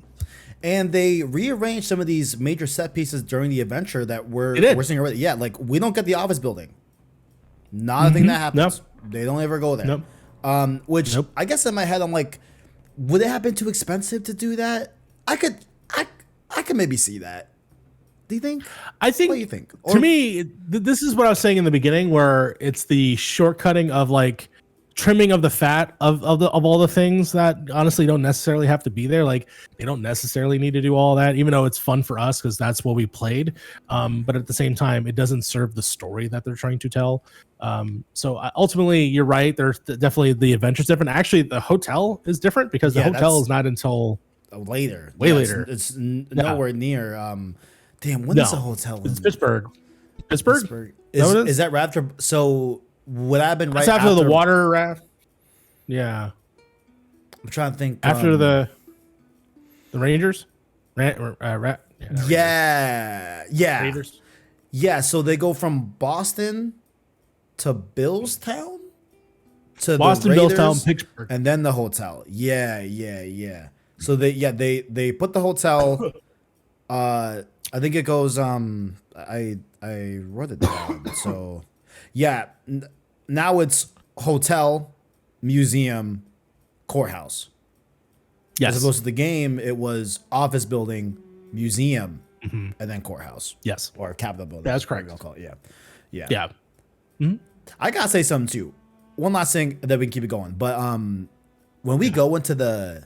Speaker 1: And they rearranged some of these major set pieces during the adventure that we're seeing already. Yeah, like we don't get the office building. Not a thing that happens. Nope. They don't ever go there. Nope. Which I guess in my head I'm like, would it have been too expensive to do that? I could maybe see that. Do you think?
Speaker 2: I think.
Speaker 1: What do you think?
Speaker 2: To me, this is what I was saying in the beginning, where it's the shortcutting of like trimming of the fat of all the things that honestly don't necessarily have to be there. Like they don't necessarily need to do all that, even though it's fun for us because that's what we played. But at the same time, it doesn't serve the story that they're trying to tell. So ultimately, you're right. There's definitely the adventure's different. Actually, the hotel is different because the hotel is not until
Speaker 1: later.
Speaker 2: Way later.
Speaker 1: It's nowhere near. Damn, when is the hotel?
Speaker 2: It's Pittsburgh. Pittsburgh.
Speaker 1: Is that after? So would I have been right
Speaker 2: it's after the water raft? Yeah.
Speaker 1: I'm trying to think.
Speaker 2: After the Rangers?
Speaker 1: Yeah.
Speaker 2: Raiders.
Speaker 1: Yeah, so they go from Boston to Billstown to
Speaker 2: Boston,
Speaker 1: the Raiders,
Speaker 2: Billstown, Pittsburgh,
Speaker 1: and then the hotel. Yeah. So they put the hotel. I think it goes. I wrote it down. So yeah, now it's hotel, museum, courthouse.
Speaker 2: Yes.
Speaker 1: As opposed to the game, it was office building, museum, and then courthouse.
Speaker 2: Yes.
Speaker 1: Or Capitol building.
Speaker 2: That's correct.
Speaker 1: I'll call it. Yeah.
Speaker 2: Yeah. Mm-hmm.
Speaker 1: I gotta say something too. One last thing, that we can keep it going. But when we go into the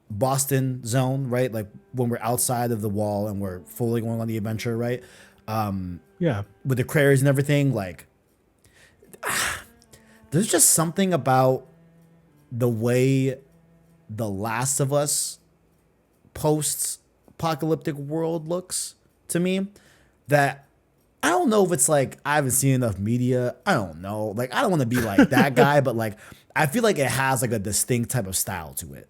Speaker 1: Boston zone, right? Like when we're outside of the wall and we're fully going on the adventure, right? With the prairies and everything, like there's just something about the way the Last of Us post-apocalyptic world looks to me that I don't know if it's like I haven't seen enough media. I don't know. Like I don't want to be like that guy, but like I feel like it has like a distinct type of style to it.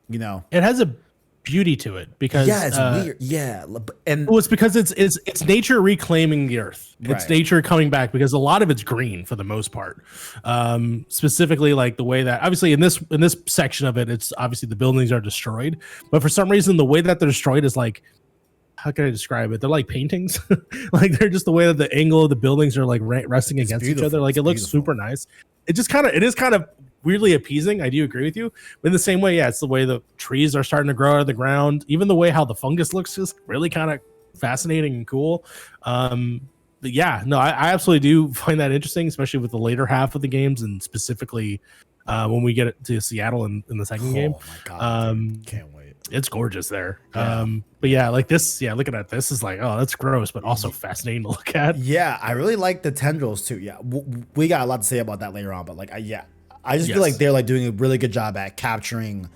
Speaker 1: You know?
Speaker 2: It has a beauty to it because
Speaker 1: Yeah, it's weird. Yeah, and
Speaker 2: well, it's because it's nature reclaiming the earth. It's
Speaker 1: Right.
Speaker 2: nature coming back because a lot of it's green for the most part. Specifically, like the way that obviously in this section of it, it's obviously the buildings are destroyed, but for some reason the way that they're destroyed is like, how can I describe it? They're like paintings. Like they're just the way that the angle of the buildings are like resting against each other. Like it looks super nice. It is kind of weirdly appeasing. I do agree with you. But in the same way, yeah, it's the way the trees are starting to grow out of the ground. Even the way how the fungus looks is really kind of fascinating and cool. But yeah, no, I absolutely do find that interesting, especially with the later half of the games and specifically when we get to Seattle in the second game.
Speaker 1: Oh my god, can't wait.
Speaker 2: It's gorgeous there.
Speaker 1: Yeah.
Speaker 2: But yeah, like this, yeah, looking at this is like, oh, that's gross, but also fascinating to look at.
Speaker 1: Yeah, I really like the tendrils too. Yeah, we got a lot to say about that later on, but like, I just feel like they're like doing a really good job at capturing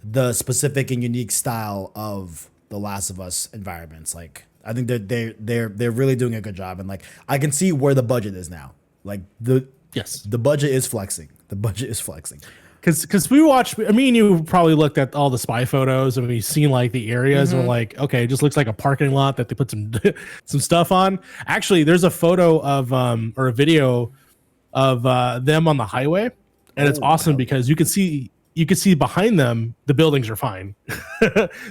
Speaker 1: the specific and unique style of the Last of Us environments. Like, I think they're really doing a good job, and like, I can see where the budget is now. Like the budget is flexing. The budget is flexing.
Speaker 2: Because we watched, I mean, you probably looked at all the spy photos and we've seen like the areas and we're like, okay, it just looks like a parking lot that they put some some stuff on. Actually, there's a photo of or a video of them on the highway, and it's awesome because you can see behind them the buildings are fine.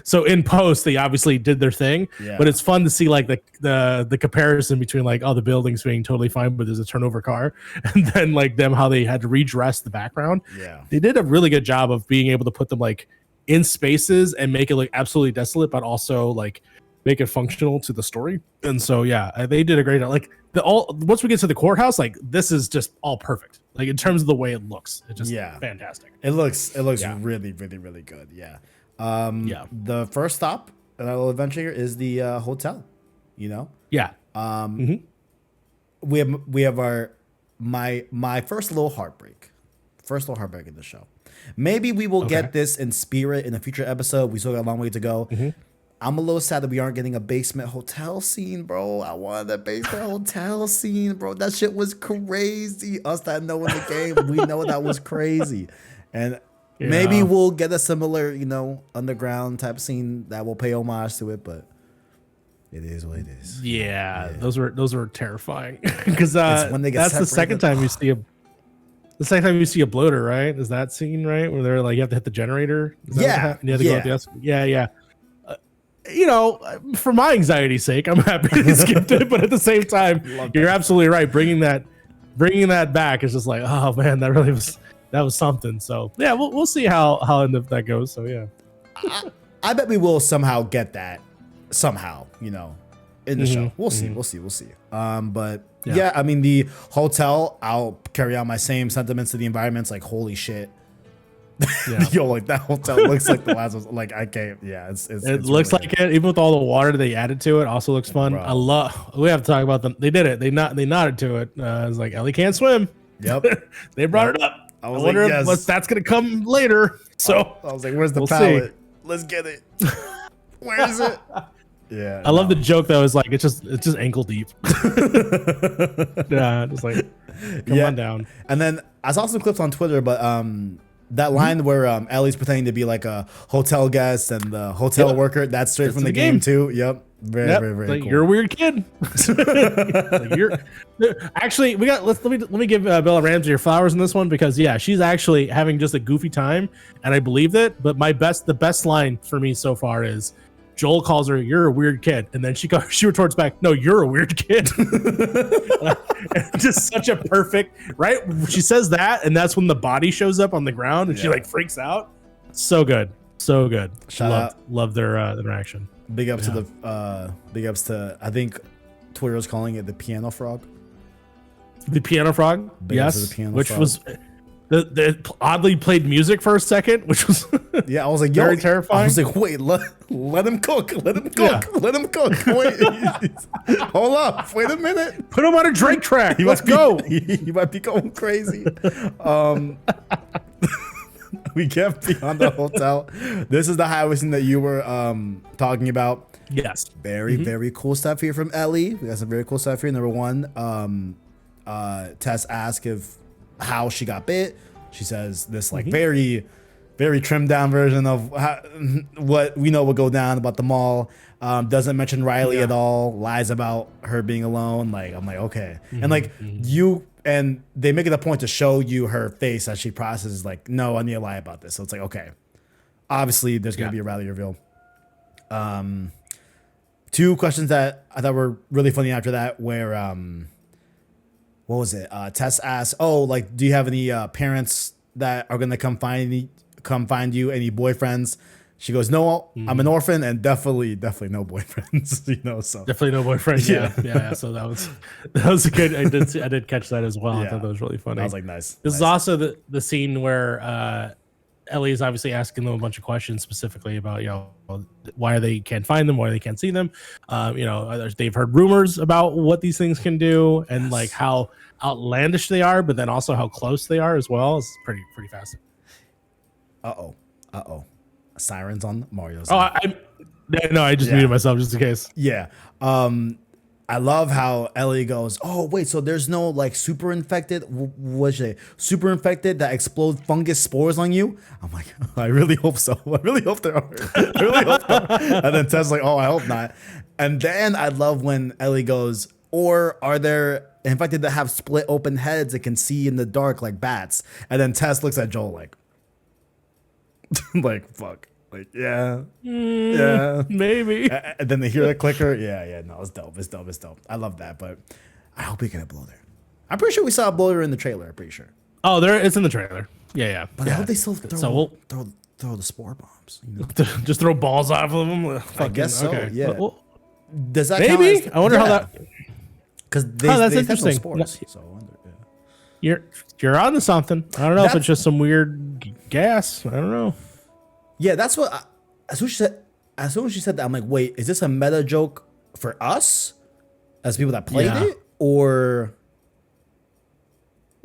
Speaker 2: So in post they obviously did their thing, but it's fun to see like the comparison between like the buildings being totally fine but there's a turnover car, and then like them how they had to redress the background. They did a really good job of being able to put them like in spaces and make it look absolutely desolate but also like make it functional to the story. And so yeah, they did a great like once we get to the courthouse, like this is just all perfect. Like in terms of the way it looks, it's just fantastic.
Speaker 1: It looks really, really, really good. Yeah. The first stop in our little adventure here is the hotel. You know.
Speaker 2: Yeah.
Speaker 1: We have my first little heartbreak. First little heartbreak in the show. Maybe we will get this in spirit in a future episode. We still got a long way to go. I'm a little sad that we aren't getting a basement hotel scene, bro. I wanted that basement hotel scene, bro. That shit was crazy. Us that know in the game, we know that was crazy. And maybe we'll get a similar, underground type scene that will pay homage to it, but it is what it is.
Speaker 2: Yeah. those were terrifying. Because when they get that's separated. The second time you see a bloater, right? Is that scene right? Where they're like, you have to hit the generator? You have to go up the yeah. For my anxiety's sake, I'm happy they skipped it, but at the same time, you're absolutely right. Bringing that back is just like, oh man, that was something. So yeah, we'll see how that goes. So yeah,
Speaker 1: I bet we will somehow get that somehow, in the show. We'll see. But yeah, I mean the hotel, I'll carry out my same sentiments to the environments. Like holy shit. Yo, like that hotel looks like the last one. Like I can't. Yeah, it
Speaker 2: looks really like it. Even with all the water they added to it, also looks fun. Bro. We have to talk about them. They did it. They nodded to it. It's like Ellie can't swim.
Speaker 1: Yep.
Speaker 2: They brought it up. I wonder if that's gonna come later. So
Speaker 1: I was like, "Where's the pallet? Let's get it. Where is it?" Yeah.
Speaker 2: I love the joke though. Is like it's just ankle deep. Yeah, just like come on down.
Speaker 1: And then I saw some clips on Twitter, but that line where Ellie's pretending to be like a hotel guest and the hotel worker, that's straight from the game too. Yep. Very cool.
Speaker 2: You're a weird kid. Actually, let me give Bella Ramsey her flowers in this one because she's actually having just a goofy time and I believed it. But the best line for me so far is Joel calls her, "You're a weird kid," and then she retorts back, "No, you're a weird kid." Just such a perfect right. She says that, and that's when the body shows up on the ground, and she like freaks out. So good. Love their interaction.
Speaker 1: Big ups to I think Twitter's calling it the piano frog.
Speaker 2: The piano frog, was. The oddly played music for a second, which was
Speaker 1: I was like
Speaker 2: very terrifying.
Speaker 1: I was like, wait, let him cook, let him cook. Wait, hold up, wait a minute.
Speaker 2: Put him on a Drake track. Let's go.
Speaker 1: He might be going crazy. We get beyond the hotel. This is the highway scene that you were talking about.
Speaker 2: Yes.
Speaker 1: Very cool stuff here from Ellie. We got some very cool stuff here. Number one, Tess asked how she got bit. She says this like very trimmed down version of what we know will go down about the mall. Doesn't mention Riley at all. Lies about her being alone. Like I'm like okay, and like and they make it a point to show you her face as she processes. Like no, I need to lie about this. So it's like okay, obviously there's gonna be a Riley reveal. Two questions that I thought were really funny after that, where what was it? Tess asked, "Oh, like, do you have any parents that are gonna come find you? Any boyfriends?" She goes, "No, I'm an orphan, and definitely no boyfriends." You know, so
Speaker 2: definitely no boyfriend. Yeah. So that was a good. I did catch that as well. I thought that was really funny.
Speaker 1: I was like, nice.
Speaker 2: This is also the scene where Ellie is obviously asking them a bunch of questions specifically about why they can't find them, why they can't see them. They've heard rumors about what these things can do and like how outlandish they are, but then also how close they are as well. It's pretty fascinating.
Speaker 1: Sirens on Mario's.
Speaker 2: Oh, I just muted myself just in case.
Speaker 1: Yeah. I love how Ellie goes, "Oh, wait, so there's no like super infected, super infected that explode fungus spores on you?" I'm like, I really hope so. I really hope there are. I really hope there are. And then Tess like, "Oh, I hope not." And then I love when Ellie goes, "Or are there infected that have split open heads that can see in the dark like bats?" And then Tess looks at Joel like, like, fuck. Like, yeah,
Speaker 2: maybe.
Speaker 1: And then they hear the clicker. Yeah, no, it's dope. I love that, but I hope we get a blow there. I'm pretty sure we saw a blow there in the trailer. I'm pretty sure.
Speaker 2: Oh, it's in the trailer. Yeah.
Speaker 1: But I hope they still throw the spore bombs. You know?
Speaker 2: Just throw balls off of them.
Speaker 1: I guess so. Okay. Yeah. Well, does that
Speaker 2: maybe?
Speaker 1: Count as,
Speaker 2: I wonder how that.
Speaker 1: Because
Speaker 2: that's interesting.
Speaker 1: Spores, so I wonder, yeah.
Speaker 2: You're onto something. I don't know if it's just some weird gas. I don't know.
Speaker 1: Yeah, that's what. As soon as she said that, I'm like, wait, is this a meta joke for us as people that played it, or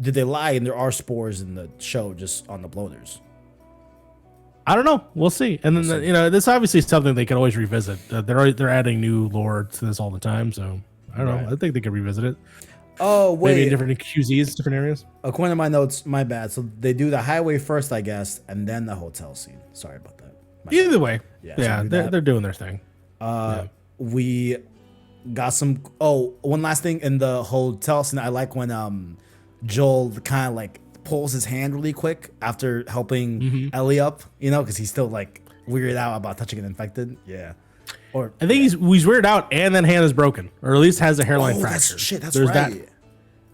Speaker 1: did they lie and there are spores in the show just on the bloaters?
Speaker 2: I don't know. We'll see. And then this obviously is something they can always revisit. They're adding new lore to this all the time, so I don't know. I think they could revisit it.
Speaker 1: Oh wait,
Speaker 2: maybe in different QZs, different areas.
Speaker 1: According to my notes, my bad. So they do the highway first, I guess, and then the hotel scene. Sorry about that.
Speaker 2: Either way, they're doing their thing.
Speaker 1: We got some. Oh, one last thing in the hotel scene. I like when Joel kind of like pulls his hand really quick after helping Ellie up. You know, because he's still like weirded out about touching an infected. Yeah. Or
Speaker 2: I think he's weirded out, and then hand is broken, or at least has a hairline fracture.
Speaker 1: That's right. That.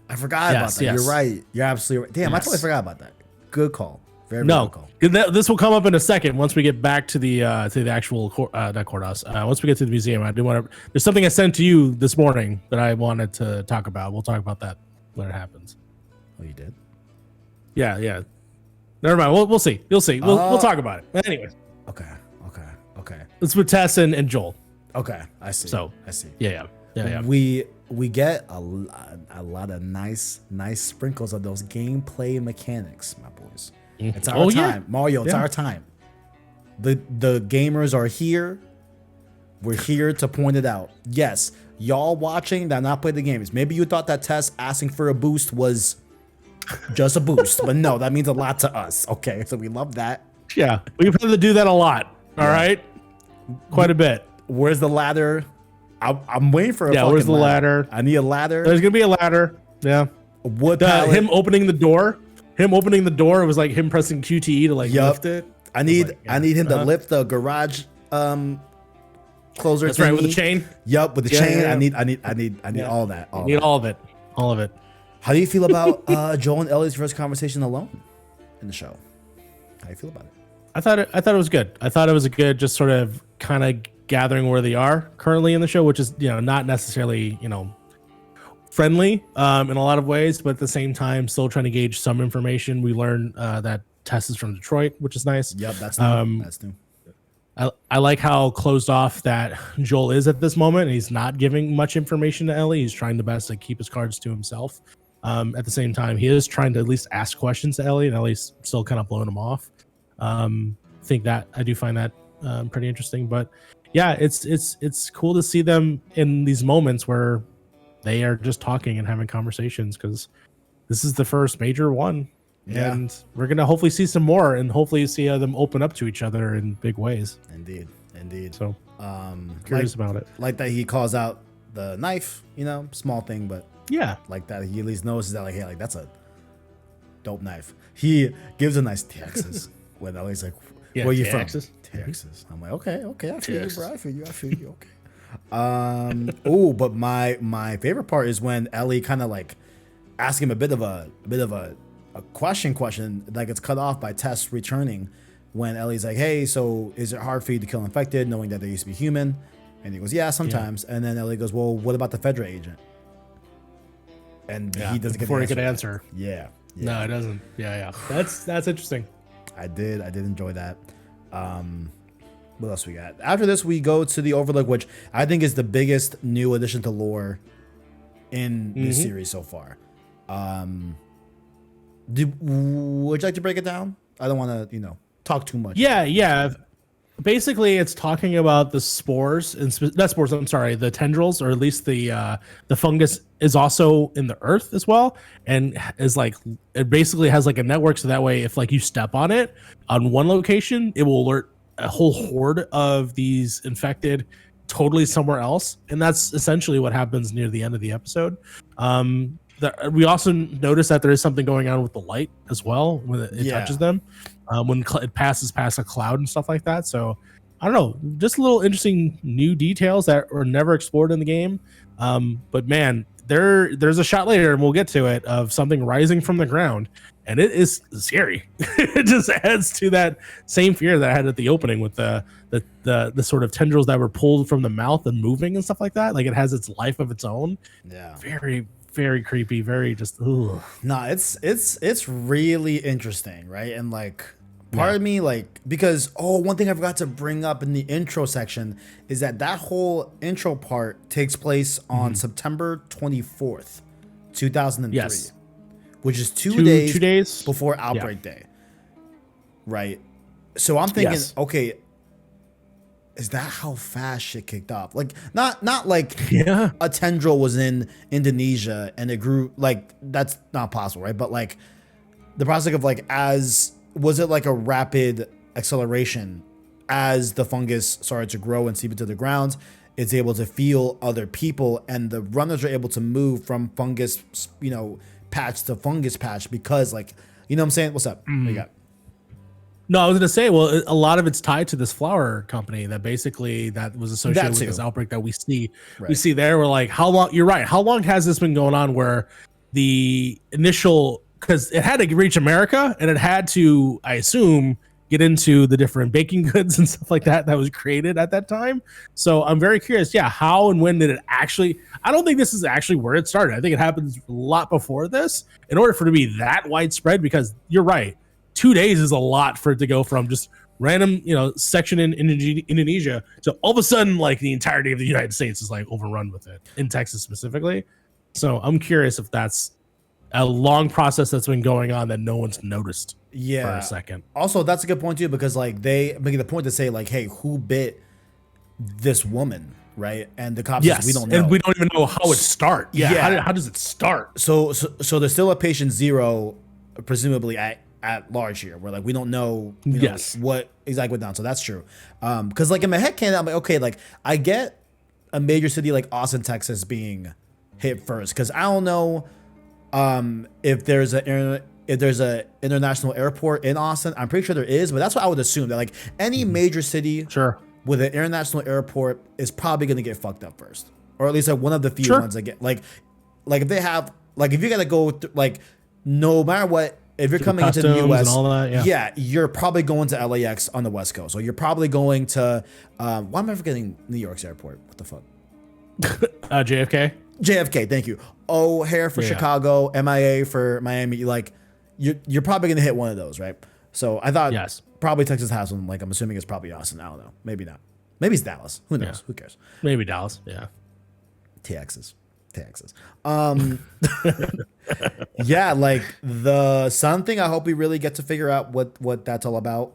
Speaker 1: I forgot about that. Yes. You're right. You're absolutely right. Damn, I totally forgot about that. Good call. Very good call.
Speaker 2: This will come up in a second once we get back to the actual not courthouse. Once we get to the museum, I do want to. There's something I sent to you this morning that I wanted to talk about. We'll talk about that when it happens.
Speaker 1: Oh, you did?
Speaker 2: Yeah. Never mind. We'll see. You'll see. We'll talk about it. Anyway.
Speaker 1: Okay.
Speaker 2: It's with Tess and Joel.
Speaker 1: Okay, I see.
Speaker 2: So
Speaker 1: I see.
Speaker 2: Yeah.
Speaker 1: We get a lot of nice sprinkles of those gameplay mechanics, my boys. It's our time, Mario. It's our time. The gamers are here. We're here to point it out. Yes, y'all watching that not play the games. Maybe you thought that Tess asking for a boost was just a boost, but no, that means a lot to us. Okay, so we love that.
Speaker 2: Yeah, we've had to do that a lot. All right, quite a bit.
Speaker 1: Where's the ladder? I'm waiting for a
Speaker 2: where's the ladder?
Speaker 1: I need a ladder.
Speaker 2: There's gonna be a ladder. Yeah. Him opening the door. It was like him pressing QTE to lift it.
Speaker 1: I need him to lift the garage closer.
Speaker 2: That's right, with the chain.
Speaker 1: Yup, with the chain. Yeah. I need all that.
Speaker 2: All of it.
Speaker 1: How do you feel about Joel and Ellie's first conversation alone in the show? How do you feel about it?
Speaker 2: I thought it was good. I thought it was a good, just sort of kind of gathering where they are currently in the show, which is not necessarily friendly in a lot of ways, but at the same time still trying to gauge some information. We learned that Tess is from Detroit, which is nice.
Speaker 1: Yep, that's new. That's new.
Speaker 2: I like how closed off that Joel is at this moment. He's not giving much information to Ellie. He's trying the best to keep his cards to himself. At the same time, he is trying to at least ask questions to Ellie, and Ellie's still kind of blowing him off. I do find that pretty interesting. But yeah, it's cool to see them in these moments where they are just talking and having conversations, because this is the first major one,
Speaker 1: Yeah.
Speaker 2: and we're gonna hopefully see some more, and hopefully see them open up to each other in big ways.
Speaker 1: Indeed.
Speaker 2: So
Speaker 1: like,
Speaker 2: curious about it.
Speaker 1: like that he calls out the knife, small thing, but
Speaker 2: Yeah,
Speaker 1: like that he at least notices that, like, hey, like that's a dope knife. He gives a nice Texas when Ellie's like,
Speaker 2: yeah.
Speaker 1: where you
Speaker 2: Texas.
Speaker 1: from? Texas. I'm like, okay, I feel you, bro. I feel you. Okay. Oh, but my favorite part is when Ellie kind of like asks him a bit of a question, like it's cut off by Tess returning, when Ellie's like, hey, so is it hard for you to kill infected knowing that they used to be human? And he goes, yeah, sometimes. And then Ellie goes, well, what about the Fedra agent? And he doesn't get
Speaker 2: before he could
Speaker 1: that.
Speaker 2: answer.
Speaker 1: Yeah.
Speaker 2: No, it doesn't. Yeah. That's interesting.
Speaker 1: I did enjoy that. What else we got? After this, we go to the Overlook, which I think is the biggest new addition to lore in this series so far. Would you like to break it down? I don't want to, talk too much.
Speaker 2: Yeah. Basically, it's talking about the spores and not spores. I'm sorry, the tendrils, or at least the fungus is also in the earth as well, and is like, it basically has like a network. So that way, if like you step on it on one location, it will alert a whole horde of these infected totally somewhere else, and that's essentially what happens near the end of the episode. We also notice that there is something going on with the light as well when it touches them, when it passes past a cloud and stuff like that. So I don't know, just a little interesting new details that were never explored in the game. But man, there's a shot later, and we'll get to it, of something rising from the ground, and it is scary. It just adds to that same fear that I had at the opening with the sort of tendrils that were pulled from the mouth and moving and stuff like that. Like, it has its life of its own.
Speaker 1: Yeah.
Speaker 2: Very, very creepy. Very just, ugh.
Speaker 1: No, it's really interesting, right? And like, part of me, like, because one thing I forgot to bring up in the intro section is that whole intro part takes place on September 24th, 2003.
Speaker 2: Yes.
Speaker 1: Which is two days
Speaker 2: two
Speaker 1: before Outbreak Day. Right? So I'm thinking, okay, is that how fast shit kicked off? Like, not like a tendril was in Indonesia and it grew, like, that's not possible, right? But like the process of like, was it like a rapid acceleration as the fungus started to grow and seep into the ground? It's able to feel other people, and the runners are able to move from fungus, patch to fungus patch, because, like, you know what I'm saying? What's up? What you got?
Speaker 2: No, I was gonna say, well, a lot of it's tied to this flower company that was associated with this outbreak that we see. Right. We see there. We're like, how long? You're right. How long has this been going on? Where the initial, because it had to reach America, and it had to, I assume, get into the different baking goods and stuff like that was created at that time. So I'm very curious. Yeah, how and when did it actually? I don't think this is actually where it started. I think it happens a lot before this, in order for it to be that widespread. Because you're right, 2 days is a lot for it to go from just random, section in Indonesia to all of a sudden, like, the entirety of the United States is like overrun with it, in Texas specifically. So I'm curious if that's a long process that's been going on that no one's noticed for a second.
Speaker 1: Also, that's a good point too, because like they make the point to say, like, hey, who bit this woman, right? And the cops, we don't know,
Speaker 2: and we don't even know how it starts. How does it start?
Speaker 1: So there's still a patient zero, presumably at large here, where like we don't know, what exactly went down. So that's true. Because like in my head canon, I'm like, okay, like I get a major city like Austin, Texas being hit first, because I don't know if there's a international airport in Austin. I'm pretty sure there is, but that's what I would assume, that like any major city with an international airport is probably going to get fucked up first, or at least like one of the few ones that get like if they have, like, if you got to go like, no matter what, if you're coming into the US,
Speaker 2: all that,
Speaker 1: you're probably going to LAX on the West Coast, or you're probably going to why am I forgetting New York's airport? What the fuck?
Speaker 2: JFK.
Speaker 1: JFK, thank you. O'Hare for Chicago, MIA for Miami. Like, you're probably gonna hit one of those, right? So I thought probably Texas has one. Like, I'm assuming it's probably Austin. I don't know. Maybe not. Maybe it's Dallas. Who knows? Who cares?
Speaker 2: Maybe Dallas. Yeah.
Speaker 1: Texas. Yeah, like the sun thing. I hope we really get to figure out what that's all about,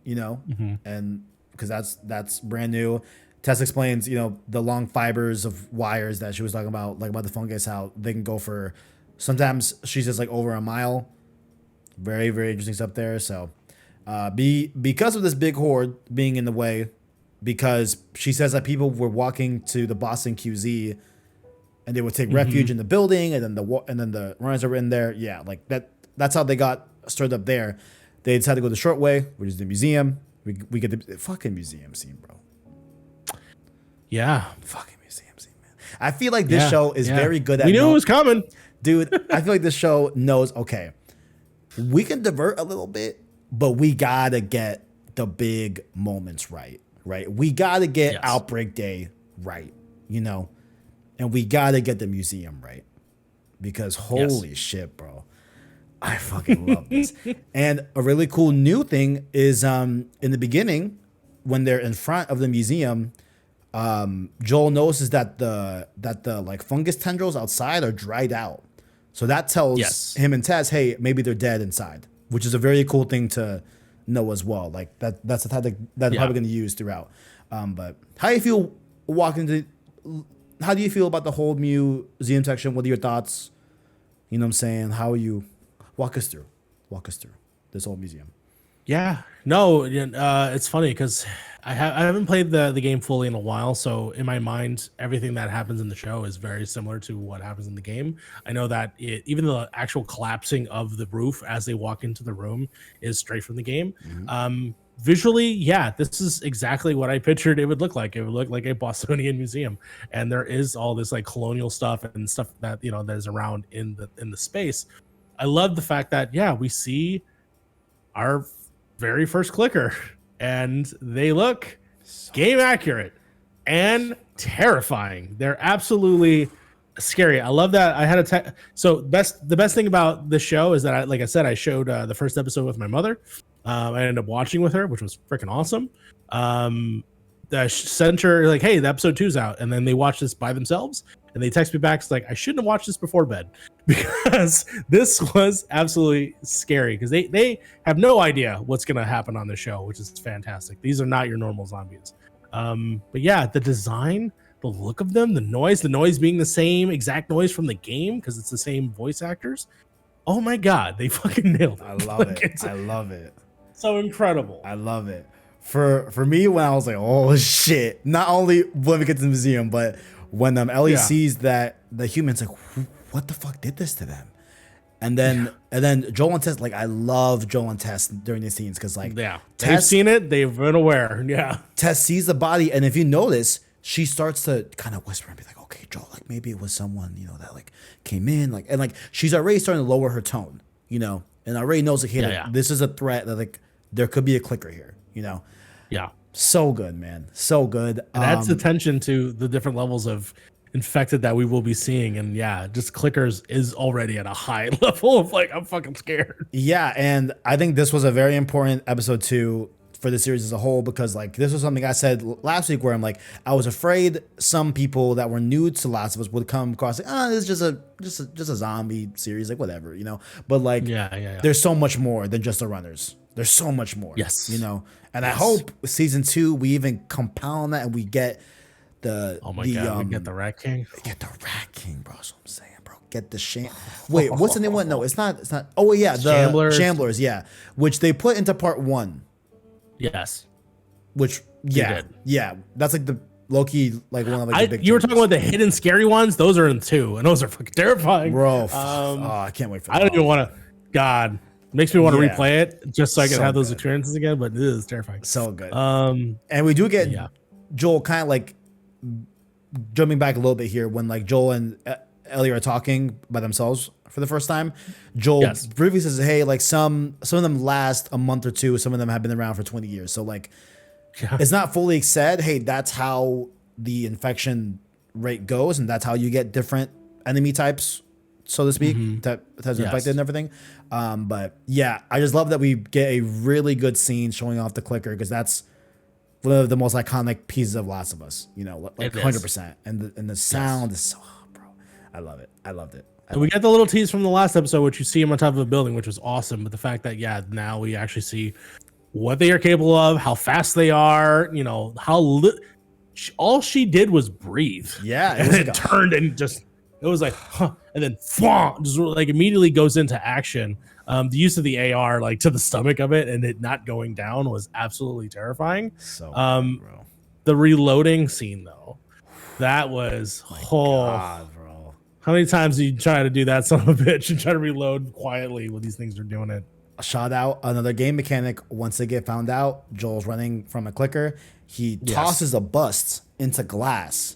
Speaker 1: and because that's brand new. Tess explains, the long fibers of wires that she was talking about, like about the fungus, how they can go for, sometimes she says like over a mile. Very, very interesting stuff there. So, because of this big horde being in the way, because she says that people were walking to the Boston QZ and they would take refuge in the building, and then the runners are in there. Yeah, like that. That's how they got stirred up there. They decided to go the short way, which is the museum. We get the fucking museum scene, bro.
Speaker 2: Yeah,
Speaker 1: fucking museum scene, man. I feel like this show is very good at.
Speaker 2: We knew it was coming,
Speaker 1: dude. I feel like this show knows. Okay, we can divert a little bit, but we gotta get the big moments right. Right, we gotta get Outbreak Day right. And we gotta get the museum right, because holy shit, bro, I fucking love this. And a really cool new thing is in the beginning, when they're in front of the museum, Joel notices that the like fungus tendrils outside are dried out. So that tells him and Tess, hey, maybe they're dead inside, which is a very cool thing to know as well. Like that's the tactic that they're probably going to use throughout. But how do you feel walking into? How do you feel about the whole museum section? What are your thoughts? You know what I'm saying? How are you? Walk us through this whole museum.
Speaker 2: Yeah, no, it's funny because I haven't played the game fully in a while. So in my mind, everything that happens in the show is very similar to what happens in the game. I know that even the actual collapsing of the roof as they walk into the room is straight from the game. Visually, this is exactly what I pictured it would look like. It would look like a Bostonian museum, and there is all this like colonial stuff and stuff that that is around in the space. I love the fact that we see our very first clicker, and they look game accurate and terrifying. They're absolutely scary. I love that. I had the best thing about the show is that like I said, I showed the first episode with my mother. I ended up watching with her, which was freaking awesome. I sent her like, hey, the episode 2's out. And then they watched this by themselves and they text me back. It's like, I shouldn't have watched this before bed because this was absolutely scary because they have no idea what's going to happen on the show, which is fantastic. These are not your normal zombies. But yeah, the design, the look of them, the noise being the same exact noise from the game because it's the same voice actors. Oh my God, they fucking nailed it.
Speaker 1: I love it. I love it.
Speaker 2: So incredible.
Speaker 1: I love it. For me, when I was like, oh shit, not only when we get to the museum, but when Ellie sees that the humans, like, what the fuck did this to them? And then Joel and Tess, like, I love Joel and Tess during these scenes because like
Speaker 2: Tess,
Speaker 1: they've
Speaker 2: seen it, they've been aware. Yeah.
Speaker 1: Tess sees the body, and if you notice, she starts to kind of whisper and be like, okay, Joel, like maybe it was someone, that like came in, like, and like she's already starting to lower her tone, and already knows like, hey, this is a threat that like there could be a clicker here,
Speaker 2: Yeah.
Speaker 1: So good, man. So good.
Speaker 2: And adds attention to the different levels of infected that we will be seeing. And just clickers is already at a high level of like, I'm fucking scared.
Speaker 1: Yeah. And I think this was a very important episode 2 for the series as a whole, because like this was something I said last week where I'm like, I was afraid some people that were new to Last of Us would come across like, this is just a zombie series, like whatever, but like, there's so much more than just the runners. There's so much more.
Speaker 2: Yes.
Speaker 1: And I hope season 2 we even compound that and we get the
Speaker 2: we get the Rat King.
Speaker 1: Get the Rat King, bro. That's what I'm saying, bro. Get the Wait, what's the new one? No, it's not. Oh yeah, the Shamblers. Yeah, which they put into part 1.
Speaker 2: Yes.
Speaker 1: Which that's like the low-key like one of like the big.
Speaker 2: You were talking about the hidden scary ones. Those are in 2, and those are fucking terrifying,
Speaker 1: bro. I can't wait for.
Speaker 2: I don't even want to. God. Makes me want to replay it just so I can have those experiences again, but it is terrifying.
Speaker 1: So good. And we do get Joel kind of like jumping back a little bit here when like Joel and Ellie are talking by themselves for the first time. Joel briefly says, hey, like some of them last a month or 2. Some of them have been around for 20 years. So like it's not fully said, hey, that's how the infection rate goes. And that's how you get different enemy types, so to speak, that has infected and everything. But yeah, I just love that we get a really good scene showing off the clicker because that's one of the most iconic pieces of Last of Us, like 100%. And the sound is so, bro, I love it. I loved it.
Speaker 2: We got the little tease from the last episode, which you see him on top of a building, which was awesome. But the fact that, now we actually see what they are capable of, how fast they are, all she did was breathe.
Speaker 1: Yeah,
Speaker 2: and it turned and just it was like, huh, and then just like immediately goes into action. The use of the AR like to the stomach of it and it not going down was absolutely terrifying.
Speaker 1: So bro.
Speaker 2: The reloading scene though, that was
Speaker 1: God, bro.
Speaker 2: How many times do you try to do that son of a bitch and try to reload quietly when these things are doing it?
Speaker 1: A shot out, another game mechanic. Once they get found out, Joel's running from a clicker. He tosses a bust into glass.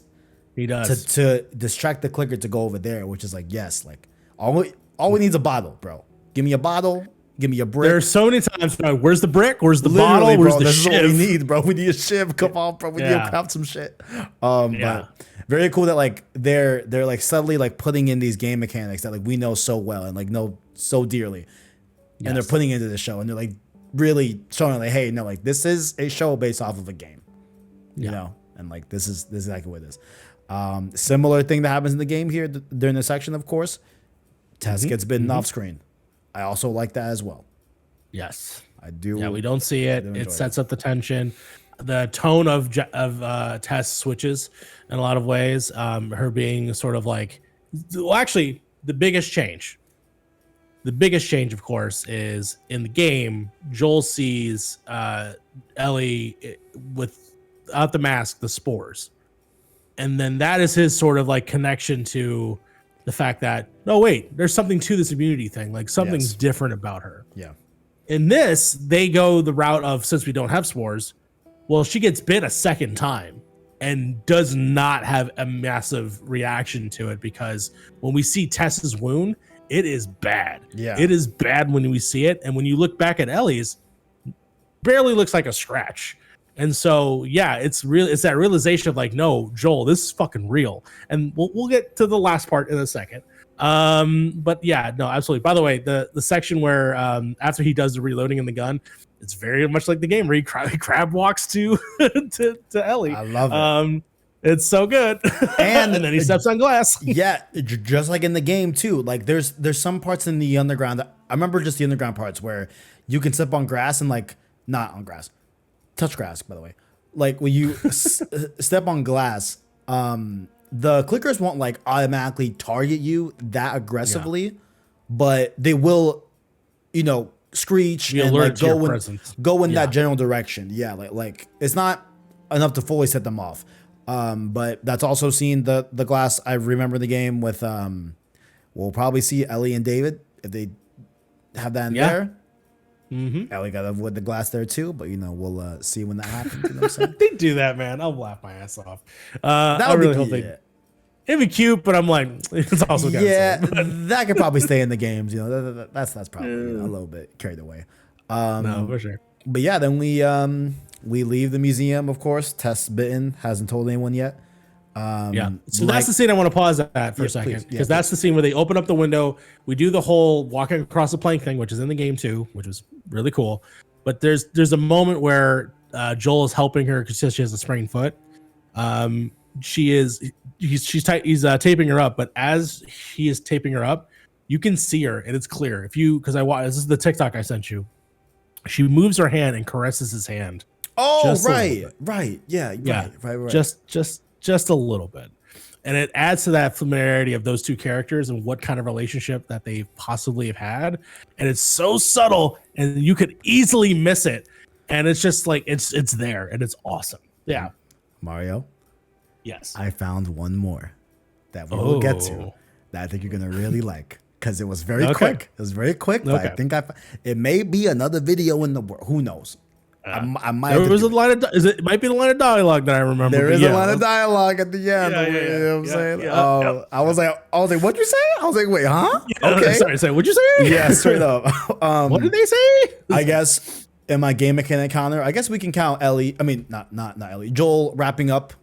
Speaker 2: He does
Speaker 1: to distract the clicker to go over there, which is like, yes, like all we need is a bottle, bro. Give me a bottle. Give me a brick.
Speaker 2: There's so many times, bro. Where's the brick? Where's the
Speaker 1: Literally,
Speaker 2: bottle? Where's
Speaker 1: bro,
Speaker 2: the
Speaker 1: this
Speaker 2: shiv?
Speaker 1: is what we need, bro. We need a shiv. Come on, bro. We need to craft some shit. But very cool that like they're like subtly like putting in these game mechanics that like we know so well and like know so dearly, and they're putting into the show and they're like really showing like, hey, no, like this is a show based off of a game, you know, and like this is exactly what it is. Similar thing that happens in the game here during the section, of course. Tess gets bitten off screen. I also like that as well.
Speaker 2: Yes,
Speaker 1: I do.
Speaker 2: Yeah, we don't see it. It sets up the tension. The tone of Tess switches in a lot of ways. Her being sort of like, well, actually, the biggest change, of course, is in the game. Joel sees Ellie without the mask, the spores, and then that is his sort of like connection to the fact that, no, wait, there's something to this immunity thing. Like something's different about her.
Speaker 1: Yeah.
Speaker 2: In this, they go the route of, since we don't have spores, well, she gets bit a second time and does not have a massive reaction to it, because when we see Tess's wound, it is bad.
Speaker 1: Yeah.
Speaker 2: It is bad when we see it. And when you look back at Ellie's, barely looks like a scratch. And so, yeah, it's that realization of like, no, Joel, this is fucking real. And we'll get to the last part in a second. But yeah, no, absolutely. By the way, the section where after he does the reloading in the gun, it's very much like the game where he crab walks to Ellie. I
Speaker 1: love it.
Speaker 2: It's so good. And then he steps on glass.
Speaker 1: Yeah, just like in the game too. Like there's some parts in the underground that I remember, just the underground parts where you can step on grass and like not on grass. Touch grass, by the way. Like when you step on glass, the clickers won't like automatically target you that aggressively, but they will, you know, screech and like go in that general direction. Yeah, like it's not enough to fully set them off. But that's also seen the glass. I remember the game with we'll probably see Ellie and David if they have that in there. Ellie got to avoid the glass there too, but you know we'll see when that happens. You know what I'm saying?
Speaker 2: They do that, man. I'll laugh my ass off. I really hope it'd be cute, but I'm like, it's also
Speaker 1: that could probably stay in the games. You know, that's probably a little bit carried away.
Speaker 2: No, for sure.
Speaker 1: But yeah, then we leave the museum. Of course, Tess bitten, hasn't told anyone yet.
Speaker 2: So that's the scene I want to pause at for a second, because that's the scene where they open up the window. We do the whole walking across the plank thing, which is in the game too, which was really cool. But there's a moment where Joel is helping her because she has a sprained foot. He's taping her up, but as he is taping her up, you can see her and it's clear. This is the TikTok I sent you. She moves her hand and caresses his hand.
Speaker 1: Oh, right. Yeah.
Speaker 2: Just a little bit. And it adds to that familiarity of those two characters and what kind of relationship that they possibly have had. And it's so subtle and you could easily miss it. And it's just like, it's there and it's awesome. Yeah.
Speaker 1: Mario.
Speaker 2: Yes.
Speaker 1: I found one more that we will get to that I think you're going to really like, because it was very quick. It was very quick, but I think it may be another video in the world. Who knows? I might.
Speaker 2: There was a line of it might be the line of dialogue that I remember.
Speaker 1: There is a line of dialogue at the end. You know what I'm saying? I was like, what'd you say? I was like, wait, huh? Okay.
Speaker 2: Sorry, what'd you say?
Speaker 1: Yeah, straight up.
Speaker 2: What did they say?
Speaker 1: I guess in my game mechanic counter, I guess we can count Ellie. I mean, not Ellie. Joel wrapping up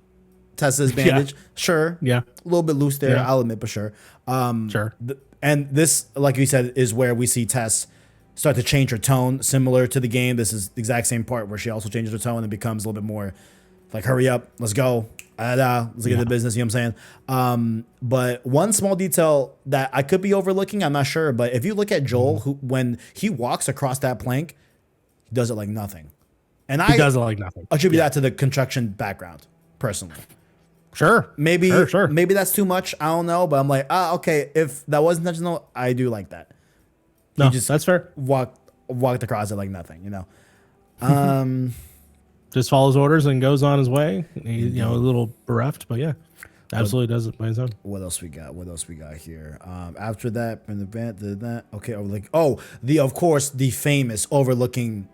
Speaker 1: Tessa's bandage. Sure.
Speaker 2: Yeah.
Speaker 1: A little bit loose there, I'll admit, but sure.
Speaker 2: Sure.
Speaker 1: And this, like you said, is where we see Tess start to change her tone, similar to the game. This is the exact same part where she also changes her tone and becomes a little bit more like, hurry up, let's go. Let's get to the business, you know what I'm saying? But one small detail that I could be overlooking, I'm not sure, but if you look at Joel, when he walks across that plank, he does it like nothing. And he does it like nothing. Attribute that to the construction background. personally.
Speaker 2: Sure.
Speaker 1: Maybe
Speaker 2: Sure.
Speaker 1: maybe that's too much. I don't know, but I'm like, okay, if that was intentional, I do like that.
Speaker 2: No, that's fair.
Speaker 1: Walked across it like nothing, you know.
Speaker 2: Just follows orders and goes on his way. He, a little bereft, but yeah, absolutely does it by his own.
Speaker 1: What else we got? Here? After that, in the event, did that? Okay, of course, the famous overlooking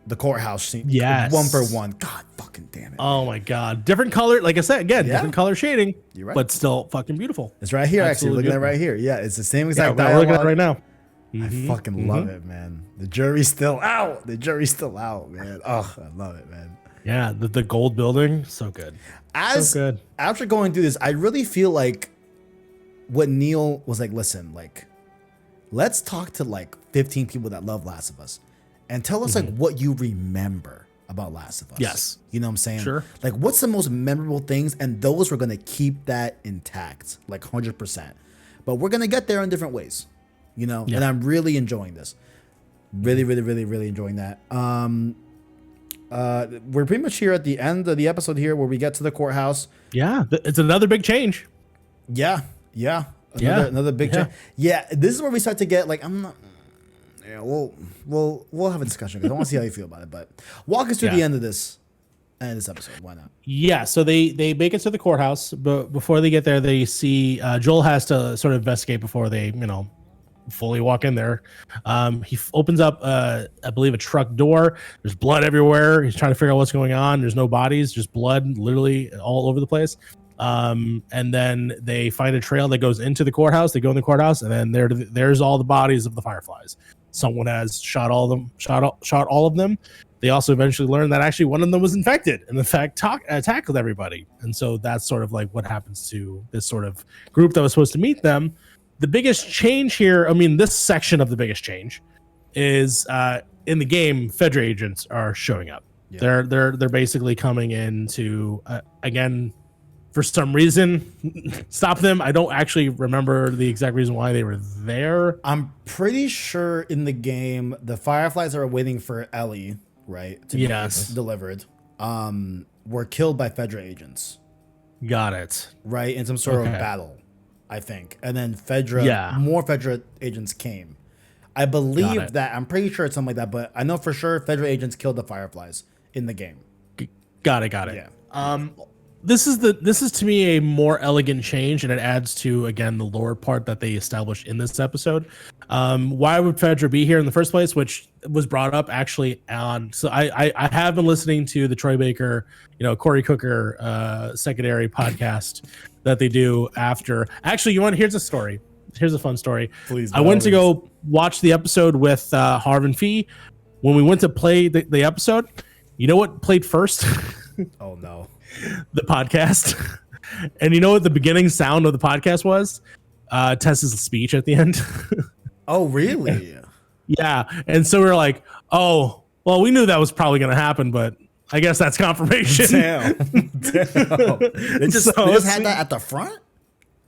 Speaker 1: the courthouse scene.
Speaker 2: Yes.
Speaker 1: 1-for-1. God fucking damn it.
Speaker 2: Oh my God. Different color. Like I said, again, different color shading.
Speaker 1: You're right.
Speaker 2: But still fucking beautiful.
Speaker 1: It's right here,
Speaker 2: Absolutely
Speaker 1: actually. Looking at it right here. Yeah, it's the same exact
Speaker 2: we're looking at it right now.
Speaker 1: I fucking love it, man. The jury's still out. Man. Oh, I love it, man.
Speaker 2: Yeah, the gold building, so good. So good.
Speaker 1: After going through this, I really feel like what Neil was like, listen, like, let's talk to like 15 people that love Last of Us and tell us like what you remember about Last of Us.
Speaker 2: Yes.
Speaker 1: You know what I'm saying?
Speaker 2: Sure.
Speaker 1: Like, what's the most memorable things? And those we're going to keep that intact, like 100%. But we're going to get there in different ways, you know?
Speaker 2: Yeah.
Speaker 1: And I'm really enjoying this. Really, really, really, really enjoying that. We're pretty much here at the end of the episode here where we get to the courthouse.
Speaker 2: Yeah, it's another big change.
Speaker 1: Yeah. Another big change. Yeah, this is where we start to get like, I'm not. Yeah, we'll have a discussion because I want to see how you feel about it. But walk us through the end of this episode. Why not?
Speaker 2: Yeah, so they make it to the courthouse, but before they get there, they see Joel has to sort of investigate before they fully walk in there. He opens up I believe a truck door. There's blood everywhere. He's trying to figure out what's going on. There's no bodies, just blood literally all over the place. And then they find a trail that goes into the courthouse. They go in the courthouse, and then there's all the bodies of the Fireflies. Someone has shot all of them. They also eventually learn that actually one of them was infected and in fact tackled everybody. And so that's sort of like what happens to this sort of group that was supposed to meet them. The biggest change here, this section of the biggest change is in the game, Fedra agents are showing up. Yeah. They're basically coming in to again, for some reason, stop them. I don't actually remember the exact reason why they were there.
Speaker 1: I'm pretty sure in the game, the Fireflies are waiting for Ellie, right? To be delivered. Were killed by Fedra agents.
Speaker 2: Got it.
Speaker 1: Right? In some sort of battle, I think. And then more Fedra agents came. I believe that, I'm pretty sure it's something like that, but I know for sure Fedra agents killed the Fireflies in the game.
Speaker 2: Got it. Yeah. This is to me a more elegant change, and it adds to again the lore part that they established in this episode. Why would Fedra be here in the first place, which was brought up actually on. So I have been listening to the Troy Baker, Corey Cooker secondary podcast that they do after. Actually, here's a story. Here's a fun story. Please. I went to go watch the episode with Harv and Fee. When we went to play the episode, you know what played first?
Speaker 1: Oh no.
Speaker 2: The podcast. And you know what the beginning sound of the podcast was? Tess's speech at the end.
Speaker 1: Oh, really?
Speaker 2: Yeah. And so we were like, oh, well, we knew that was probably going to happen, but I guess that's confirmation.
Speaker 1: Damn. They just had that at the front?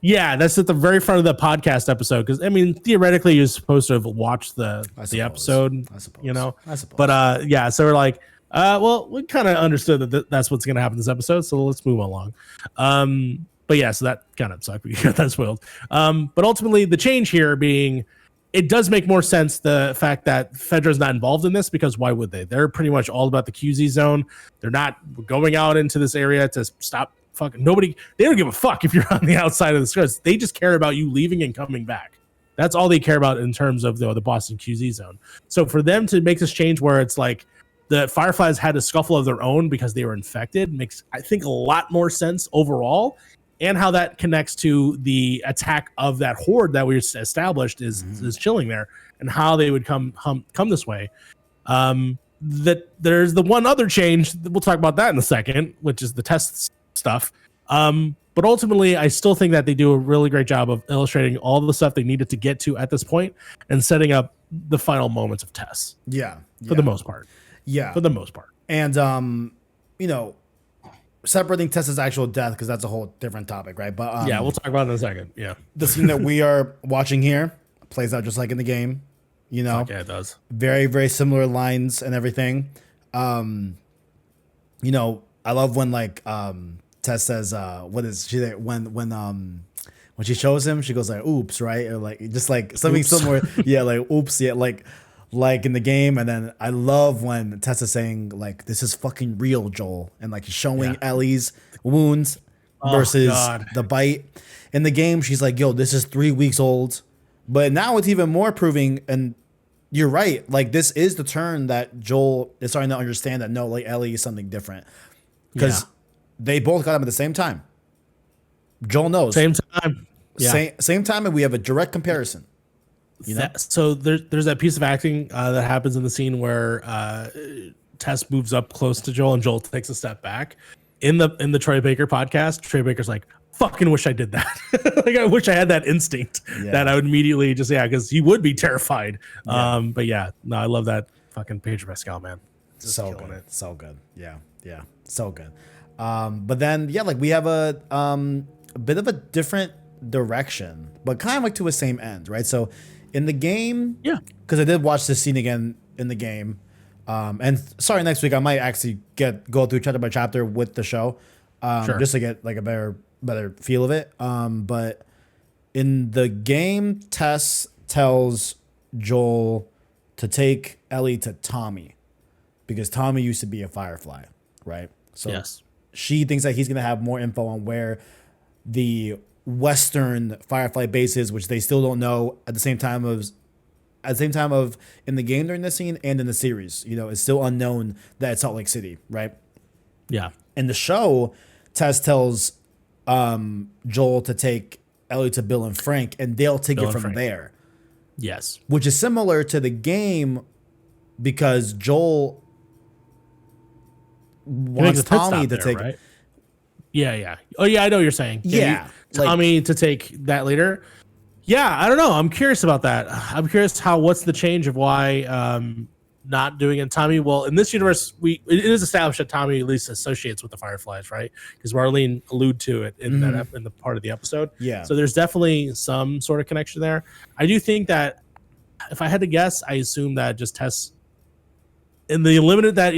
Speaker 2: Yeah, that's at the very front of the podcast episode. Because, theoretically, you're supposed to have watched the episode, I suppose. But, yeah, so we're like, well, we kind of understood that that's what's going to happen this episode, so let's move along. But yeah, so that kind of sucked. We got that spoiled. But ultimately, the change here being, it does make more sense the fact that Fedra's not involved in this, because why would they? They're pretty much all about the QZ zone. They're not going out into this area to stop fucking nobody. They don't give a fuck if you're on the outside of the scripts. They just care about you leaving and coming back. That's all they care about in terms of the Boston QZ zone. So for them to make this change where it's like, the Fireflies had a scuffle of their own because they were infected makes, I think, a lot more sense overall, and how that connects to the attack of that horde that we established is chilling there, and how they would come this way. That there's the one other change, we'll talk about that in a second, which is the test stuff. But ultimately, I still think that they do a really great job of illustrating all the stuff they needed to get to at this point and setting up the final moments of Tess.
Speaker 1: Yeah.
Speaker 2: For the most part.
Speaker 1: Yeah,
Speaker 2: for the most part.
Speaker 1: And separating Tess's actual death, because that's a whole different topic, right? But
Speaker 2: yeah, we'll talk about it in a second. Yeah,
Speaker 1: the scene that we are watching here plays out just like in the game. Yeah,
Speaker 2: it does.
Speaker 1: Very, very similar lines and everything. I love when Tess says, "What is she when she shows him? She goes like, oops, right? Or like just like something
Speaker 2: Oops.
Speaker 1: similar. Yeah, like oops, yeah, like in the game. And then I love when Tess is saying like, this is fucking real, Joel, and like showing
Speaker 2: Yeah.
Speaker 1: Ellie's wounds
Speaker 2: Oh,
Speaker 1: versus
Speaker 2: God.
Speaker 1: the bite. In the game, she's like, yo, this is 3 weeks old. But now it's even more proving, and you're right. Like this is the turn that Joel is starting to understand that no, like Ellie is something different because
Speaker 2: Yeah.
Speaker 1: they both got him at the same time. Joel knows
Speaker 2: Same time. Yeah.
Speaker 1: same time, and we have a direct comparison. You know?
Speaker 2: So there's that piece of acting that happens in the scene where Tess moves up close to Joel and Joel takes a step back. In the Troy Baker podcast, Troy Baker's like, fucking wish I did that. Like I wish I had that instinct that I would immediately just, because he would be terrified.
Speaker 1: Yeah.
Speaker 2: But yeah, no, I love that fucking Pedro Pascal, man. Just
Speaker 1: So
Speaker 2: killing
Speaker 1: good.
Speaker 2: it.
Speaker 1: So good. Yeah. Yeah. So good. But then like we have a bit of a different direction, but kind of like to a same end, right? So in the game,
Speaker 2: Yeah.
Speaker 1: because I did watch this scene again in the game. And sorry, next week I might actually go through chapter by chapter with the show,
Speaker 2: Sure.
Speaker 1: just to get like a better feel of it. But in the game, Tess tells Joel to take Ellie to Tommy because Tommy used to be a Firefly, right? So
Speaker 2: Yes.
Speaker 1: she thinks that he's gonna have more info on where the Western Firefly base is, which they still don't know at the same time of in the game during this scene and in the series. You know, it's still unknown that it's Salt Lake City, right?
Speaker 2: Yeah.
Speaker 1: In the show, Tess tells Joel to take Ellie to Bill and Frank, and they'll take
Speaker 2: Bill
Speaker 1: it
Speaker 2: and
Speaker 1: from
Speaker 2: Frank.
Speaker 1: there,
Speaker 2: Yes.
Speaker 1: which is similar to the game because Joel
Speaker 2: He makes
Speaker 1: wants
Speaker 2: a pit
Speaker 1: Tommy
Speaker 2: stop
Speaker 1: to
Speaker 2: there,
Speaker 1: take.
Speaker 2: right? Yeah. Oh yeah, I know what you're saying.
Speaker 1: Yeah, like-
Speaker 2: Tommy to take that later. Yeah, I don't know. I'm curious about that. I'm curious what's the change of why not doing it. Tommy, well, in this universe, it is established that Tommy at least associates with the Fireflies, right? Because Marlene allude to it in in the part of the episode.
Speaker 1: Yeah.
Speaker 2: So there's definitely some sort of connection there. I do think that if I had to guess, I assume that just Tess in the limited that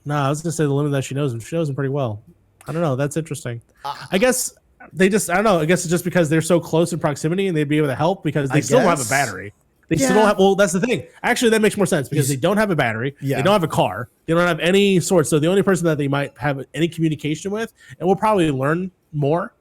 Speaker 2: I was gonna say the limit that she knows him. She knows him pretty well. I don't know. That's interesting. I guess I don't know. I guess it's just because they're so close in proximity and they'd be able to help because they still don't have a
Speaker 1: guess.
Speaker 2: battery. They still don't have. Well, that's the thing. Actually, that makes more sense because they don't have a battery.
Speaker 1: Yeah.
Speaker 2: They don't have a car. They don't have any sort. So the only person that they might have any communication with, and we'll probably learn more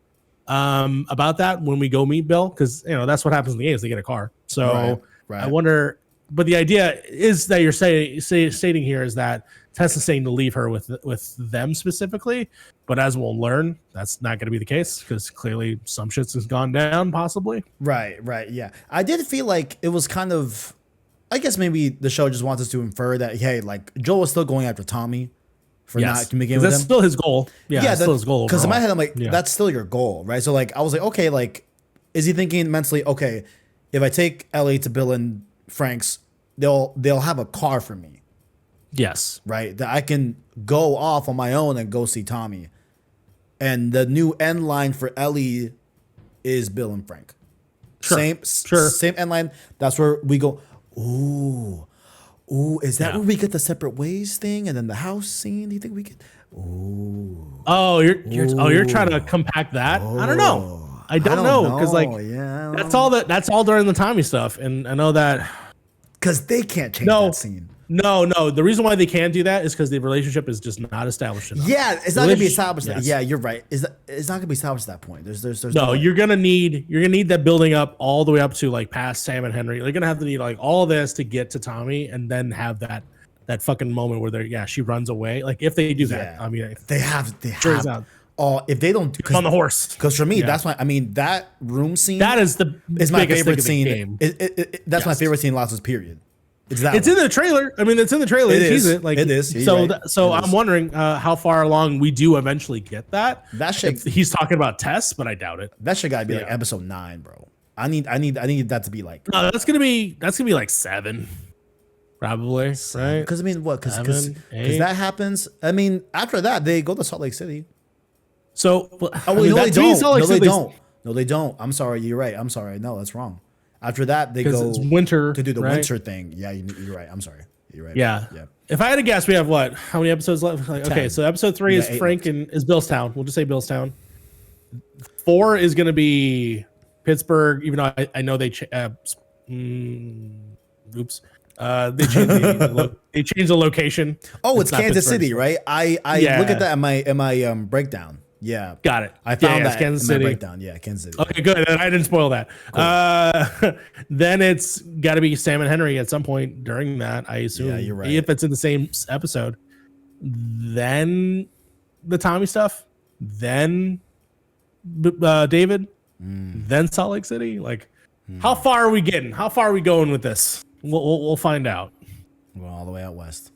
Speaker 2: about that when we go meet Bill, because that's what happens in the games. They get a car. So
Speaker 1: Right.
Speaker 2: I wonder. But the idea is that you're stating here is that Tess is saying to leave her with them specifically, but as we'll learn, that's not going to be the case because clearly some shits has gone down, possibly.
Speaker 1: Right, yeah. I did feel like it was kind of, I guess maybe the show just wants us to infer that, hey, like Joel is still going after Tommy for not communicating with
Speaker 2: that's
Speaker 1: him.
Speaker 2: still his goal. Yeah, that's still his goal.
Speaker 1: Because in my head, I'm like,
Speaker 2: Yeah.
Speaker 1: that's still your goal, right? So like, I was like, okay, like, is he thinking mentally, okay, if I take Ellie to Bill and Frank's, they'll have a car for me,
Speaker 2: Yes.
Speaker 1: right? That I can go off on my own and go see Tommy. And the new end line for Ellie is Bill and Frank.
Speaker 2: Sure.
Speaker 1: Same end line. That's where we go. Ooh, is that where we get the separate ways thing and then the house scene? Do you think we could?
Speaker 2: Oh, you're trying to compact that? I don't know. I don't know because that's all during the Tommy stuff, and I know that
Speaker 1: because they can't change that scene.
Speaker 2: No. The reason why they can't do that is because the relationship is just not established enough.
Speaker 1: Yeah, it's not gonna be
Speaker 2: Relationship-
Speaker 1: established.
Speaker 2: yes.
Speaker 1: Yeah, you're right. It's not gonna be established at that point. There's
Speaker 2: No,
Speaker 1: way.
Speaker 2: you're gonna need that building up all the way up to like past Sam and Henry. You're gonna have to need like all this to get to Tommy, and then have that fucking moment where she runs away. Like if they do that, I mean,
Speaker 1: they have.
Speaker 2: turns out
Speaker 1: If they don't,
Speaker 2: on the horse.
Speaker 1: Because for me, that's why. I mean, that room scene.
Speaker 2: That is
Speaker 1: my
Speaker 2: biggest
Speaker 1: favorite
Speaker 2: thing
Speaker 1: scene.
Speaker 2: of the game.
Speaker 1: That's my favorite scene in Last of Us, period. It's
Speaker 2: in the trailer. I mean, it's in the trailer.
Speaker 1: It
Speaker 2: It
Speaker 1: is.
Speaker 2: is. Like
Speaker 1: It is. You're
Speaker 2: So,
Speaker 1: right.
Speaker 2: so
Speaker 1: It
Speaker 2: I'm
Speaker 1: is.
Speaker 2: wondering how far along we do eventually get that.
Speaker 1: That shit.
Speaker 2: He's talking about Tess, but I doubt it.
Speaker 1: That shit gotta be like
Speaker 2: Yeah.
Speaker 1: episode 9, bro. I need that to be like.
Speaker 2: No, that's gonna be like 7, probably. Right?
Speaker 1: Because I mean, what? Because
Speaker 2: 7, 8.
Speaker 1: that happens. I mean, after that, they go to Salt Lake City.
Speaker 2: So,
Speaker 1: Oh,
Speaker 2: I
Speaker 1: wait,
Speaker 2: mean,
Speaker 1: no,
Speaker 2: that
Speaker 1: they
Speaker 2: to me,
Speaker 1: don't.
Speaker 2: Salt Lake
Speaker 1: No, they
Speaker 2: City's-
Speaker 1: don't. No, they don't. I'm sorry. You're right. I'm sorry. No, that's wrong. After that, they
Speaker 2: 'Cause
Speaker 1: go
Speaker 2: it's winter,
Speaker 1: to do the
Speaker 2: right?
Speaker 1: winter thing. Yeah, you're right. I'm sorry. You're right.
Speaker 2: Yeah.
Speaker 1: Yeah.
Speaker 2: If I had to guess, we have what? How many episodes left? Like, okay,
Speaker 1: 10.
Speaker 2: so episode 3
Speaker 1: We
Speaker 2: is
Speaker 1: got 8
Speaker 2: Frank
Speaker 1: left.
Speaker 2: and is Billstown. We'll just say Billstown. 4 is going to be Pittsburgh, even though I know they oops. They changed the location.
Speaker 1: Oh, it's
Speaker 2: not
Speaker 1: Kansas
Speaker 2: Pittsburgh,
Speaker 1: City,
Speaker 2: so-
Speaker 1: right? I
Speaker 2: Yeah.
Speaker 1: look at that in my breakdown. Yeah.
Speaker 2: Got it.
Speaker 1: I found
Speaker 2: it's
Speaker 1: that
Speaker 2: Kansas
Speaker 1: in my
Speaker 2: City.
Speaker 1: breakdown. Yeah, Kansas City.
Speaker 2: Okay, good. I didn't spoil that. Then it's got to be Sam and Henry at some point during that, I assume.
Speaker 1: Yeah, you're right.
Speaker 2: If it's in the same episode. Then the Tommy stuff. Then David. Then Salt Lake City. Like, how far are we getting? How far are we going with this? We'll find out.
Speaker 1: We're all the way out west.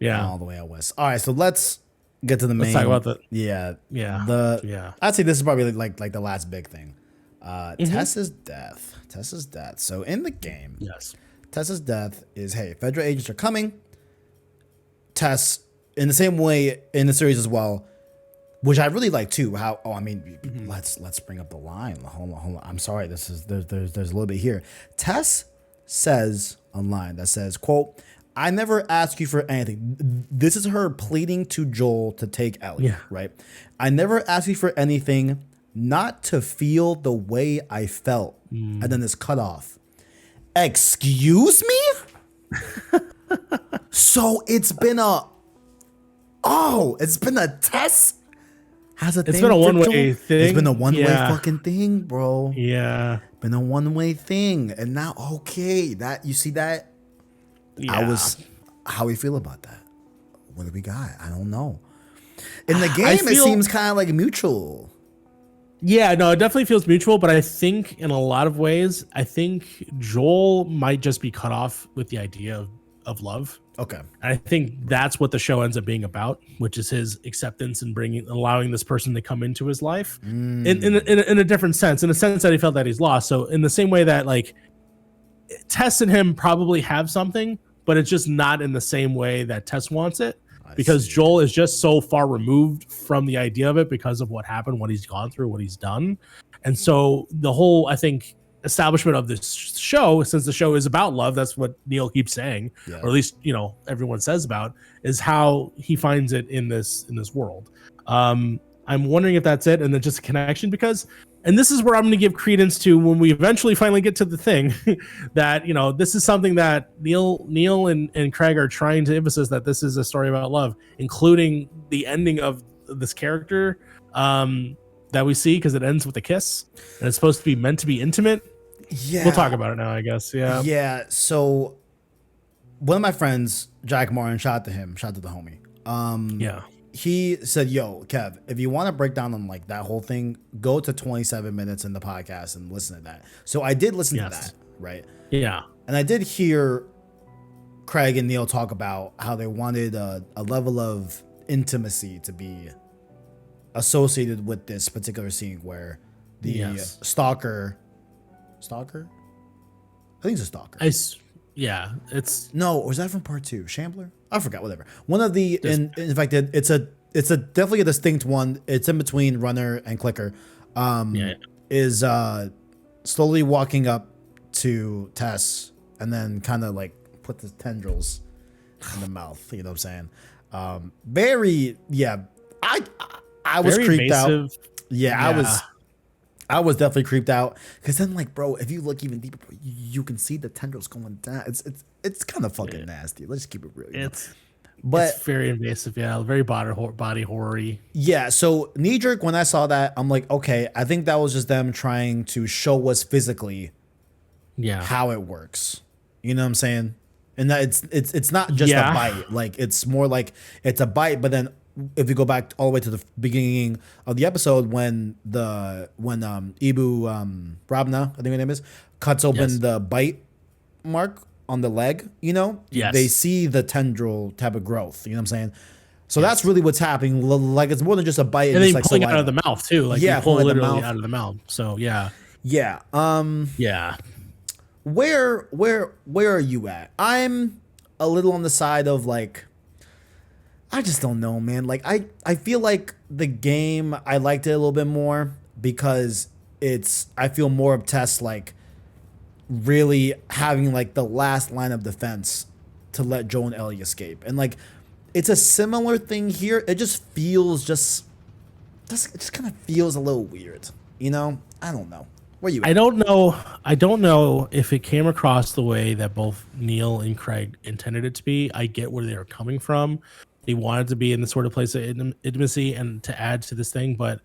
Speaker 2: Yeah.
Speaker 1: All the way out west. All right, so let's get to the main.
Speaker 2: Let's talk about the.
Speaker 1: Yeah.
Speaker 2: Yeah.
Speaker 1: I'd say this is probably like the last big thing. Tess's death. Tess's death. So in the game,
Speaker 2: Yes.
Speaker 1: Tess's death is, hey, federal agents are coming. Tess, in the same way in the series as well, which I really like too. How? Oh, I mean, let's bring up the line. Hold on. I'm sorry. This is there's a little bit here. Tess says online that says, "quote I never ask you for anything." This is her pleading to Joel to take Ellie.
Speaker 2: Yeah.
Speaker 1: Right. I never asked you for anything, not to feel the way I felt, and then it's cut off. Excuse me. So it's been a Tess has a thing.
Speaker 2: It's been a
Speaker 1: for
Speaker 2: one-way
Speaker 1: Joel.
Speaker 2: thing.
Speaker 1: It's been a one-way
Speaker 2: Yeah.
Speaker 1: fucking thing, bro.
Speaker 2: Yeah.
Speaker 1: Been a one-way thing. And now, okay, that you see that?
Speaker 2: Yeah.
Speaker 1: How we feel about that? What do we got? I don't know. In the
Speaker 2: I
Speaker 1: game, it
Speaker 2: feel-
Speaker 1: seems kind of like mutual.
Speaker 2: Yeah, no, it definitely feels mutual, but I think in a lot of ways, I think Joel might just be cut off with the idea of love.
Speaker 1: Okay.
Speaker 2: And I think that's what the show ends up being about, which is his acceptance and allowing this person to come into his life in a different sense, in a sense that he felt that he's lost. So in the same way that like Tess and him probably have something, but it's just not in the same way that Tess wants it. Because
Speaker 1: see.
Speaker 2: Joel is just so far removed from the idea of it because of what happened, what he's gone through, what he's done. And so the whole, I think, establishment of this show, since the show is about love, that's what Neil keeps saying,
Speaker 1: Yeah.
Speaker 2: or at least, everyone says about, is how he finds it in this world. I'm wondering if that's it, and then just a connection, because, and this is where I'm going to give credence to when we eventually finally get to the thing that, this is something that Neil and Craig are trying to emphasize, that this is a story about love, including the ending of this character that we see, because it ends with a kiss and it's supposed to be meant to be intimate.
Speaker 1: Yeah.
Speaker 2: We'll talk about it now, I guess. Yeah.
Speaker 1: Yeah. So one of my friends, Jack Martin, shout out to the homie.
Speaker 2: Yeah.
Speaker 1: He said, "Yo, Kev, if you want to break down on like that whole thing, go to 27 minutes in the podcast and listen to that." So I did listen to
Speaker 2: Yes.
Speaker 1: that, right?
Speaker 2: Yeah.
Speaker 1: And I did hear Craig and Neil talk about how they wanted a level of intimacy to be associated with this particular scene where the
Speaker 2: Yes.
Speaker 1: stalker, I think it's a stalker.
Speaker 2: Yeah. It's
Speaker 1: No, or was that from part 2? Shambler? I forgot. Whatever. One of the in fact, it's a definitely a distinct one. It's in between Runner and Clicker. Is slowly walking up to Tess and then kind of like put the tendrils in the mouth. You know what I'm saying? Very yeah. I was
Speaker 2: very
Speaker 1: creeped out.
Speaker 2: invasive.
Speaker 1: Yeah, I was definitely creeped out, because then like, bro, if you look even deeper, bro, you can see the tendrils going down. It's kind of fucking nasty. Let's just keep it real.
Speaker 2: It's
Speaker 1: But
Speaker 2: very invasive. Yeah. Very body horror-y.
Speaker 1: yeah, so knee jerk when I saw that, I'm like, okay, I think that was just them trying to show us physically
Speaker 2: Yeah.
Speaker 1: how it works. You know what I'm saying? And that it's not just a bite. Like it's more like it's a bite, but then if you go back all the way to the beginning of the episode when Ibu Rabna, I think her name is, cuts open the bite mark on the leg,
Speaker 2: Yes.
Speaker 1: they see the tendril type of growth. You know what I'm saying? So that's really what's happening. Like it's more than just a bite.
Speaker 2: And then
Speaker 1: just like
Speaker 2: pulling it
Speaker 1: saliva.
Speaker 2: out of the mouth too. Like
Speaker 1: Yeah,
Speaker 2: you pull
Speaker 1: pulling it out of the
Speaker 2: literally
Speaker 1: mouth.
Speaker 2: out of the mouth. So yeah.
Speaker 1: Yeah.
Speaker 2: Yeah.
Speaker 1: Where are you at? I'm a little on the side of like, I just don't know, man. Like I feel like the game, I liked it a little bit more because I feel more of Tess like really having like the last line of defense to let Joel and Ellie escape. And like, it's a similar thing here. It just feels it just kind of feels a little weird. You know, I don't know. Where you at?
Speaker 2: I don't know. I don't know if it came across the way that both Neil and Craig intended it to be. I get where they were coming from. They wanted to be in the sort of place of intimacy and to add to this thing, but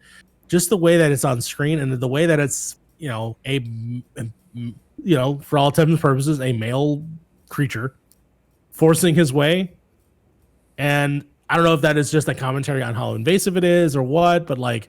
Speaker 2: just the way that it's on screen and the way that it's, you know, for all intents and purposes, a male creature forcing his way. And I don't know if that is just a commentary on how invasive it is or what, but like,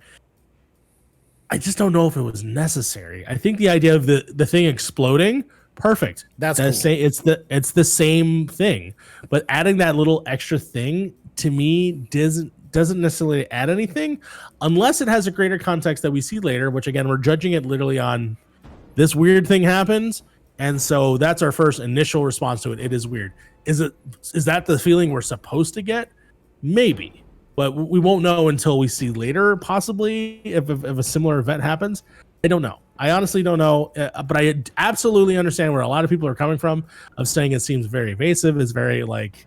Speaker 2: I just don't know if it was necessary. I think the idea of the thing exploding, perfect.
Speaker 1: That's cool.
Speaker 2: It's the same thing, but adding that little extra thing to me doesn't necessarily add anything unless it has a greater context that we see later. Which again, we're judging it literally on this weird thing happens, and so that's our first initial response to it. It is weird. Is that the feeling we're supposed to get? Maybe. But we won't know until we see later, possibly, if a similar event happens. I don't know. I honestly don't know. But I absolutely understand where a lot of people are coming from of saying it seems very evasive, it's very, like,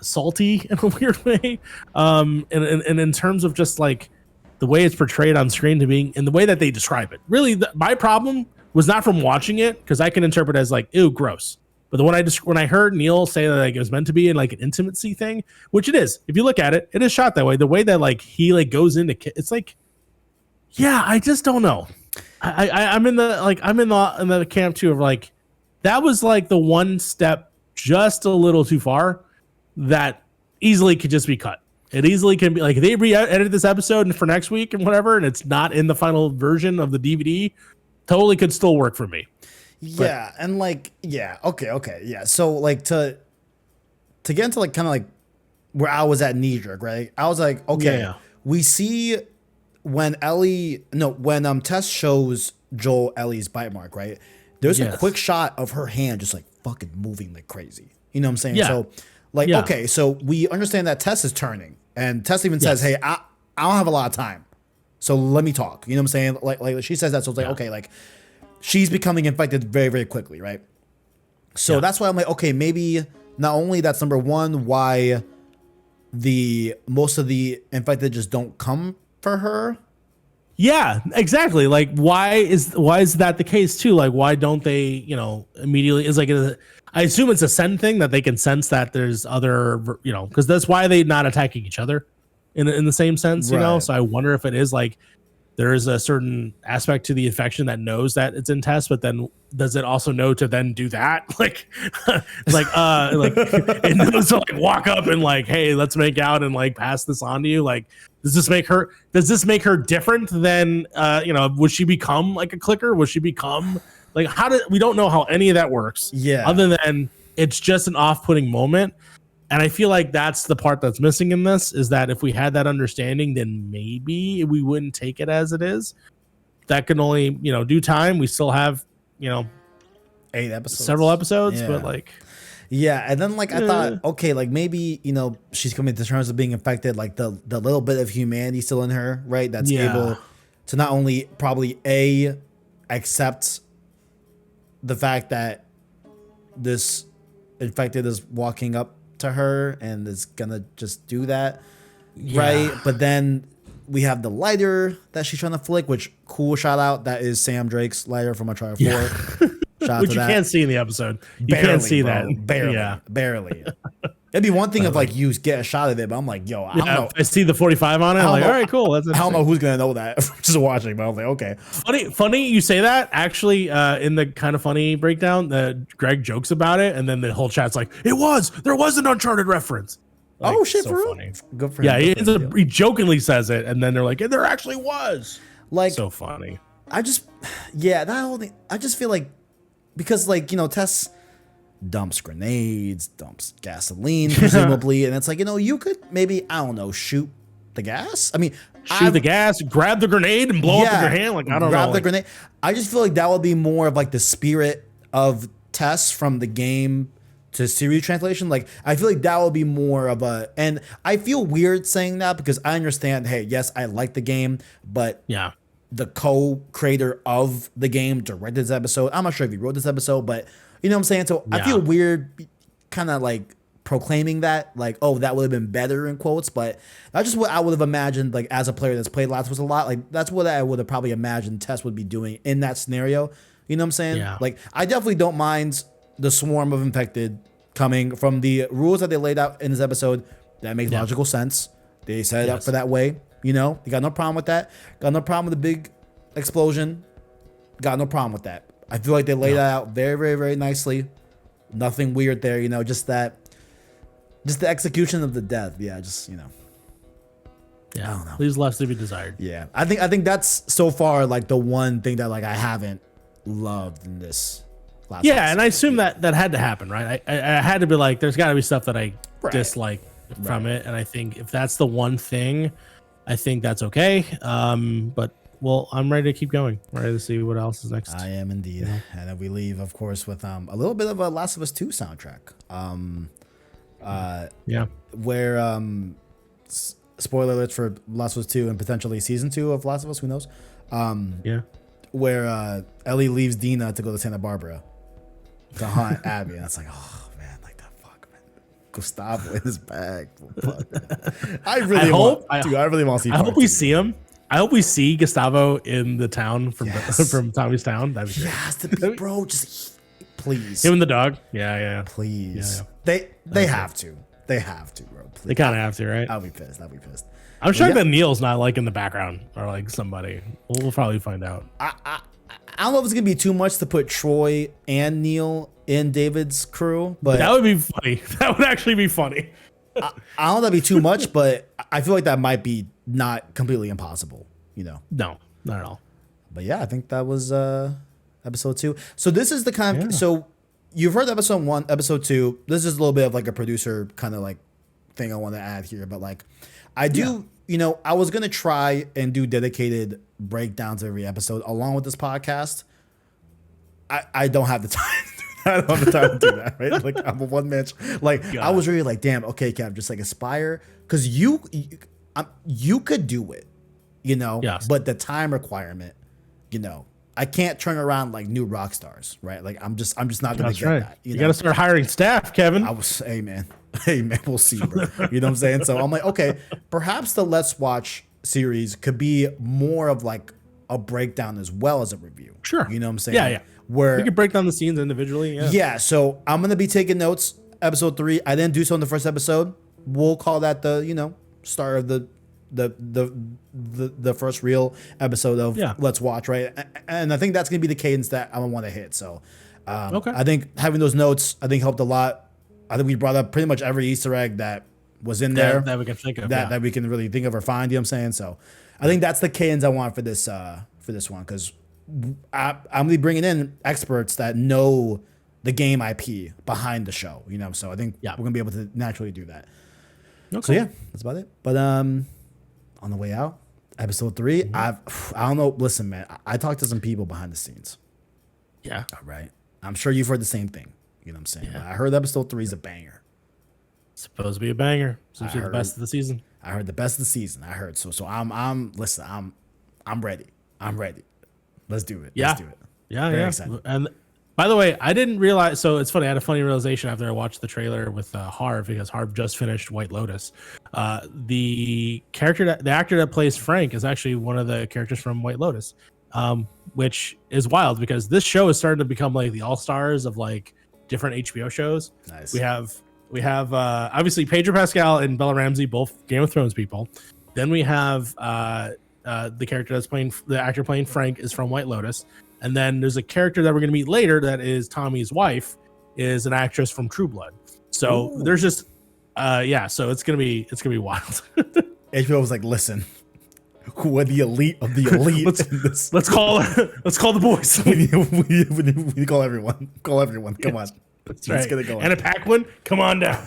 Speaker 2: salty in a weird way. And in terms of just, like, the way it's portrayed on screen to being, and the way that they describe it. Really, my problem was not from watching it, because I can interpret it as, like, ew, gross. But when I heard Neil say that like it was meant to be in like an intimacy thing, which it is, if you look at it, it is shot that way. The way that like he like goes into it's like, yeah, I just don't know. I'm in the camp too of like that was like the one step just a little too far that easily could just be cut. It easily can be like if they re-edited this episode for next week and whatever, and it's not in the final version of the DVD, totally could still work for me.
Speaker 1: Yeah, but, and like, yeah, okay, yeah. So like to get into like kind of like where I was at knee jerk, right? I was like, okay, yeah. We see when Tess shows Joel Ellie's bite mark, right? There's a quick shot of her hand just like fucking moving like crazy. You know what I'm saying?
Speaker 2: Yeah.
Speaker 1: So like, okay, so we understand that Tess is turning, and Tess even says, hey, I don't have a lot of time, so let me talk. You know what I'm saying? Like she says that, so it's like, okay, like. She's becoming infected very, very quickly, right? So that's why I'm like, okay, maybe not only that's number one, why most of the infected just don't come for her.
Speaker 2: Yeah, exactly. Like, why is that the case too? Like, why don't they, you know, immediately? Is like, I assume it's a send thing that they can sense that there's other, you know, because that's why they're not attacking each other in the same sense, you know. So I wonder if it is like. There is a certain aspect to the infection that knows that it's in Tess, but then does it also know to then do that? Like it knows to like walk up and like, hey, let's make out and like pass this on to you. Like, does this make her different than you know? Would she become like a clicker? Would she become like we don't know how any of that works.
Speaker 1: Yeah.
Speaker 2: Other than it's just an off-putting moment. And I feel like that's the part that's missing in this is that if we had that understanding, then maybe we wouldn't take it as it is. That can only, you know, do time. We still have, you know,
Speaker 1: 8 episodes,
Speaker 2: several episodes, but like,
Speaker 1: yeah. And then like I thought, okay, like maybe, you know, she's coming to terms of being infected, like the little bit of humanity still in her, right? That's able to not only probably accept the fact that this infected is walking up to her and is gonna just do that, right? But then we have the lighter that she's trying to flick, which cool shout out. That is Sam Drake's lighter from Trial 4. Shout out
Speaker 2: which
Speaker 1: to
Speaker 2: you
Speaker 1: that.
Speaker 2: Can't see in the episode. You
Speaker 1: barely,
Speaker 2: can't see
Speaker 1: bro.
Speaker 2: that.
Speaker 1: Barely. It'd be one thing if like you get a shot of it, but I'm like, yo, I don't know.
Speaker 2: I see the 45 on it. I'm like, all right, cool. That's
Speaker 1: I don't know who's gonna know that just watching, but I was like, okay.
Speaker 2: Funny you say that. Actually, in the kind of funny breakdown, Greg jokes about it, and then the whole chat's like, there was an Uncharted reference. Like,
Speaker 1: oh shit,
Speaker 2: so
Speaker 1: for real?
Speaker 2: Funny.
Speaker 1: Good for him.
Speaker 2: Yeah, he jokingly says it, and then they're like, there actually was.
Speaker 1: Like,
Speaker 2: so funny.
Speaker 1: I just feel like because like, you know, Tess dumps grenades, dumps gasoline, presumably, and it's like, you know, you could maybe, I don't know, shoot the gas. I mean,
Speaker 2: shoot the gas, grab the grenade, and blow up in your hand. Like, I don't know.
Speaker 1: Grab the grenade. I just feel like that would be more of like the spirit of Tess from the game to series translation. Like, I feel like that would be more of a, and I feel weird saying that because I understand, hey, yes, I like the game, but
Speaker 2: yeah,
Speaker 1: the co-creator of the game directed this episode. I'm not sure if he wrote this episode, but you know what I'm saying? So I feel weird kind of like proclaiming that, like, oh, that would have been better in quotes, but that's just what I would have imagined, like, as a player that's played Last of Us a lot, like, that's what I would have probably imagined Tess would be doing in that scenario. You know what I'm saying?
Speaker 2: Yeah.
Speaker 1: Like, I definitely don't mind the swarm of infected coming from the rules that they laid out in this episode. That makes logical sense. They set it up for that way. You know, you got no problem with that. Got no problem with the big explosion. Got no problem with that. I feel like they laid that out very, very, very nicely. Nothing weird there, you know, just the execution of the death. Yeah, just, you know.
Speaker 2: Yeah,
Speaker 1: I don't know.
Speaker 2: Leaves less to be desired.
Speaker 1: Yeah. I think that's so far like the one thing that like I haven't loved in this last episode.
Speaker 2: And I assume that had to happen, right? I had to be like, there's got to be stuff that I dislike from it, and I think if that's the one thing, I think that's okay. But well, I'm ready to keep going. I'm ready to see what else is next.
Speaker 1: I am indeed. Yeah. And then we leave, of course, with a little bit of a Last of Us 2 soundtrack. Where spoiler alerts for Last of Us 2 and potentially season 2 of Last of Us, who knows? Where Ellie leaves Dina to go to Santa Barbara to hunt Abby, and it's like, oh man, like that, fuck, man. Gustavo in his bag. I really want to see.
Speaker 2: I hope we see him. I hope we see Gustavo in the town from from Tommy's town. That'd be great.
Speaker 1: Yes, to be, bro. Just please.
Speaker 2: Him and the dog. Yeah.
Speaker 1: Please. Yeah. They have to. They have to, bro. Please.
Speaker 2: They kind of have to, right?
Speaker 1: I'll be pissed.
Speaker 2: I'm sure that Neil's not like in the background or like somebody. We'll probably find out.
Speaker 1: I don't know if it's gonna be too much to put Troy and Neil in David's crew, but
Speaker 2: that would be funny. That would actually be funny.
Speaker 1: I don't know if that'd be too much, but I feel like that might be not completely impossible, you know?
Speaker 2: No, not at all.
Speaker 1: But yeah, I think that was episode 2. So this is the kind of, so you've heard episode 1, episode 2. This is a little bit of like a producer kind of like thing I want to add here, but like I do, you know, I was going to try and do dedicated breakdowns of every episode along with this podcast. I don't have the time. I don't have the time to do that, right? Like I'm a one man. Like I was really like, damn, okay, Kev, just like aspire, because you could do it, you know.
Speaker 2: Yes.
Speaker 1: But the time requirement, you know, I can't turn around like new rock stars, right? Like I'm just not gonna get that.
Speaker 2: You got to start hiring staff, Kevin.
Speaker 1: Hey man, we'll see, bro. You know what I'm saying? So I'm like, okay, perhaps the Let's Watch series could be more of like a breakdown as well as a review.
Speaker 2: Sure.
Speaker 1: You know what I'm saying?
Speaker 2: Yeah.
Speaker 1: Where
Speaker 2: we could break down the scenes individually.
Speaker 1: Yeah. So I'm gonna be taking notes. Episode 3. I didn't do so in the first episode. We'll call that the, you know, start of the first real episode of Let's Watch, right? And I think that's gonna be the cadence that I want to hit. So I think having those notes helped a lot. I think we brought up pretty much every Easter egg that was in there
Speaker 2: that we can think of,
Speaker 1: that we can really think of or find. You know what I'm saying? So I think that's the cadence I want for this one, because I'm gonna be bringing in experts that know the game IP behind the show, you know. So I think we're gonna be able to naturally do that. Okay. So yeah, that's about it. But on the way out, episode 3, I don't know. Listen, man, I talked to some people behind the scenes.
Speaker 2: Yeah.
Speaker 1: All right. I'm sure you've heard the same thing. You know what I'm saying? Yeah. I heard episode 3 is a banger.
Speaker 2: Supposed to be a banger. Supposed to be the best of the season.
Speaker 1: I heard the best of the season. I heard so I'm ready. I'm ready. Let's do it.
Speaker 2: Yeah.
Speaker 1: Let's do it.
Speaker 2: Yeah.
Speaker 1: Very excited.
Speaker 2: And by the way, I didn't realize. So it's funny. I had a funny realization after I watched the trailer with Harv, because Harv just finished White Lotus. The actor that plays Frank is actually one of the characters from White Lotus, which is wild because this show is starting to become like the all stars of like different HBO shows.
Speaker 1: Nice.
Speaker 2: We have obviously Pedro Pascal and Bella Ramsey, both Game of Thrones people. Then we have the character that's playing, the actor playing Frank is from White Lotus. And then there's a character that we're going to meet later that is Tommy's wife, is an actress from True Blood. So there's just so it's gonna be wild.
Speaker 1: HBO was like, listen, who are the elite of the elite?
Speaker 2: let's call the boys.
Speaker 1: we need to call everyone. Call everyone. Come on.
Speaker 2: That's right. Let's get it going. And a Paquin, come on down.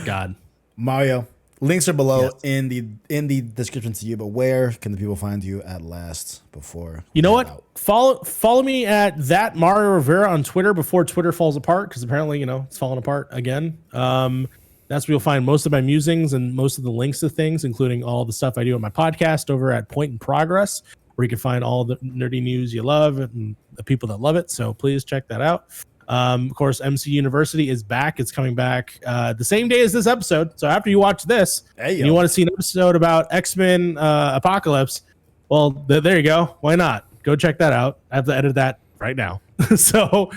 Speaker 2: God.
Speaker 1: Mario, links are below in the description to you, but where can the people find you at last before
Speaker 2: you know what? Follow me at that Mario Rivera on Twitter before Twitter falls apart, because apparently, you know, it's falling apart again. That's where you'll find most of my musings and most of the links to things, including all the stuff I do on my podcast over at Point in Progress, where you can find all the nerdy news you love and the people that love it. So please check that out. Of course, MC University is back. It's coming back the same day as this episode. So after you watch this, and you want to see an episode about X-Men Apocalypse, well, there you go. Why not? Go check that out. I have to edit that right now. So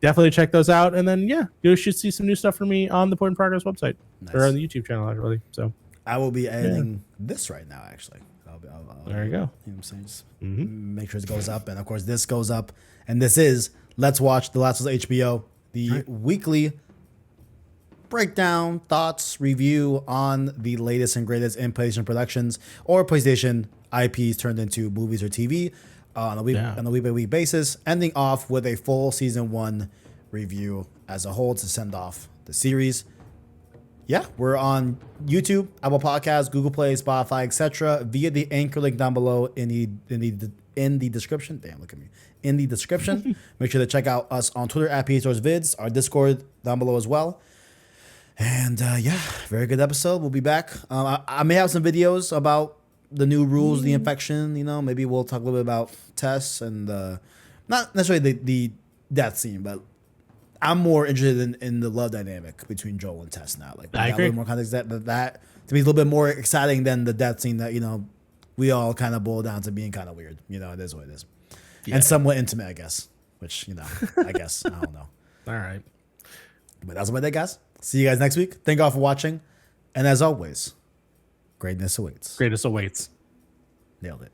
Speaker 2: definitely check those out. And then, yeah, you should see some new stuff from me on the Point in Progress website or on the YouTube channel, actually. So
Speaker 1: I will be editing this right now, actually.
Speaker 2: There you go.
Speaker 1: You know what I'm saying? Just make sure it goes up. And, of course, this goes up. And this is Let's Watch The Last of Us HBO, the weekly breakdown, thoughts, review on the latest and greatest in PlayStation productions or PlayStation IPs turned into movies or TV on a week-by-week basis, ending off with a full Season 1 review as a whole to send off the series. Yeah, we're on YouTube, Apple Podcasts, Google Play, Spotify, etc. via the anchor link down below in the description. Damn, look at me. In the description. Make sure to check out us on Twitter at PSourceVids, our Discord down below as well. And yeah, very good episode. We'll be back. I may have some videos about the new rules, the infection. You know, maybe we'll talk a little bit about Tess and not necessarily the death scene, but I'm more interested in the love dynamic between Joel and Tess now. Like,
Speaker 2: I agree.
Speaker 1: A little more context that to me is a little bit more exciting than the death scene that, you know, we all kind of boil down to being kind of weird. You know, it is what it is. Yeah. And somewhat intimate, I guess, which, you know, I guess, I don't know.
Speaker 2: All right.
Speaker 1: But that's about it, guys. See you guys next week. Thank you all for watching. And as always, greatness awaits.
Speaker 2: Greatness awaits.
Speaker 1: Nailed it.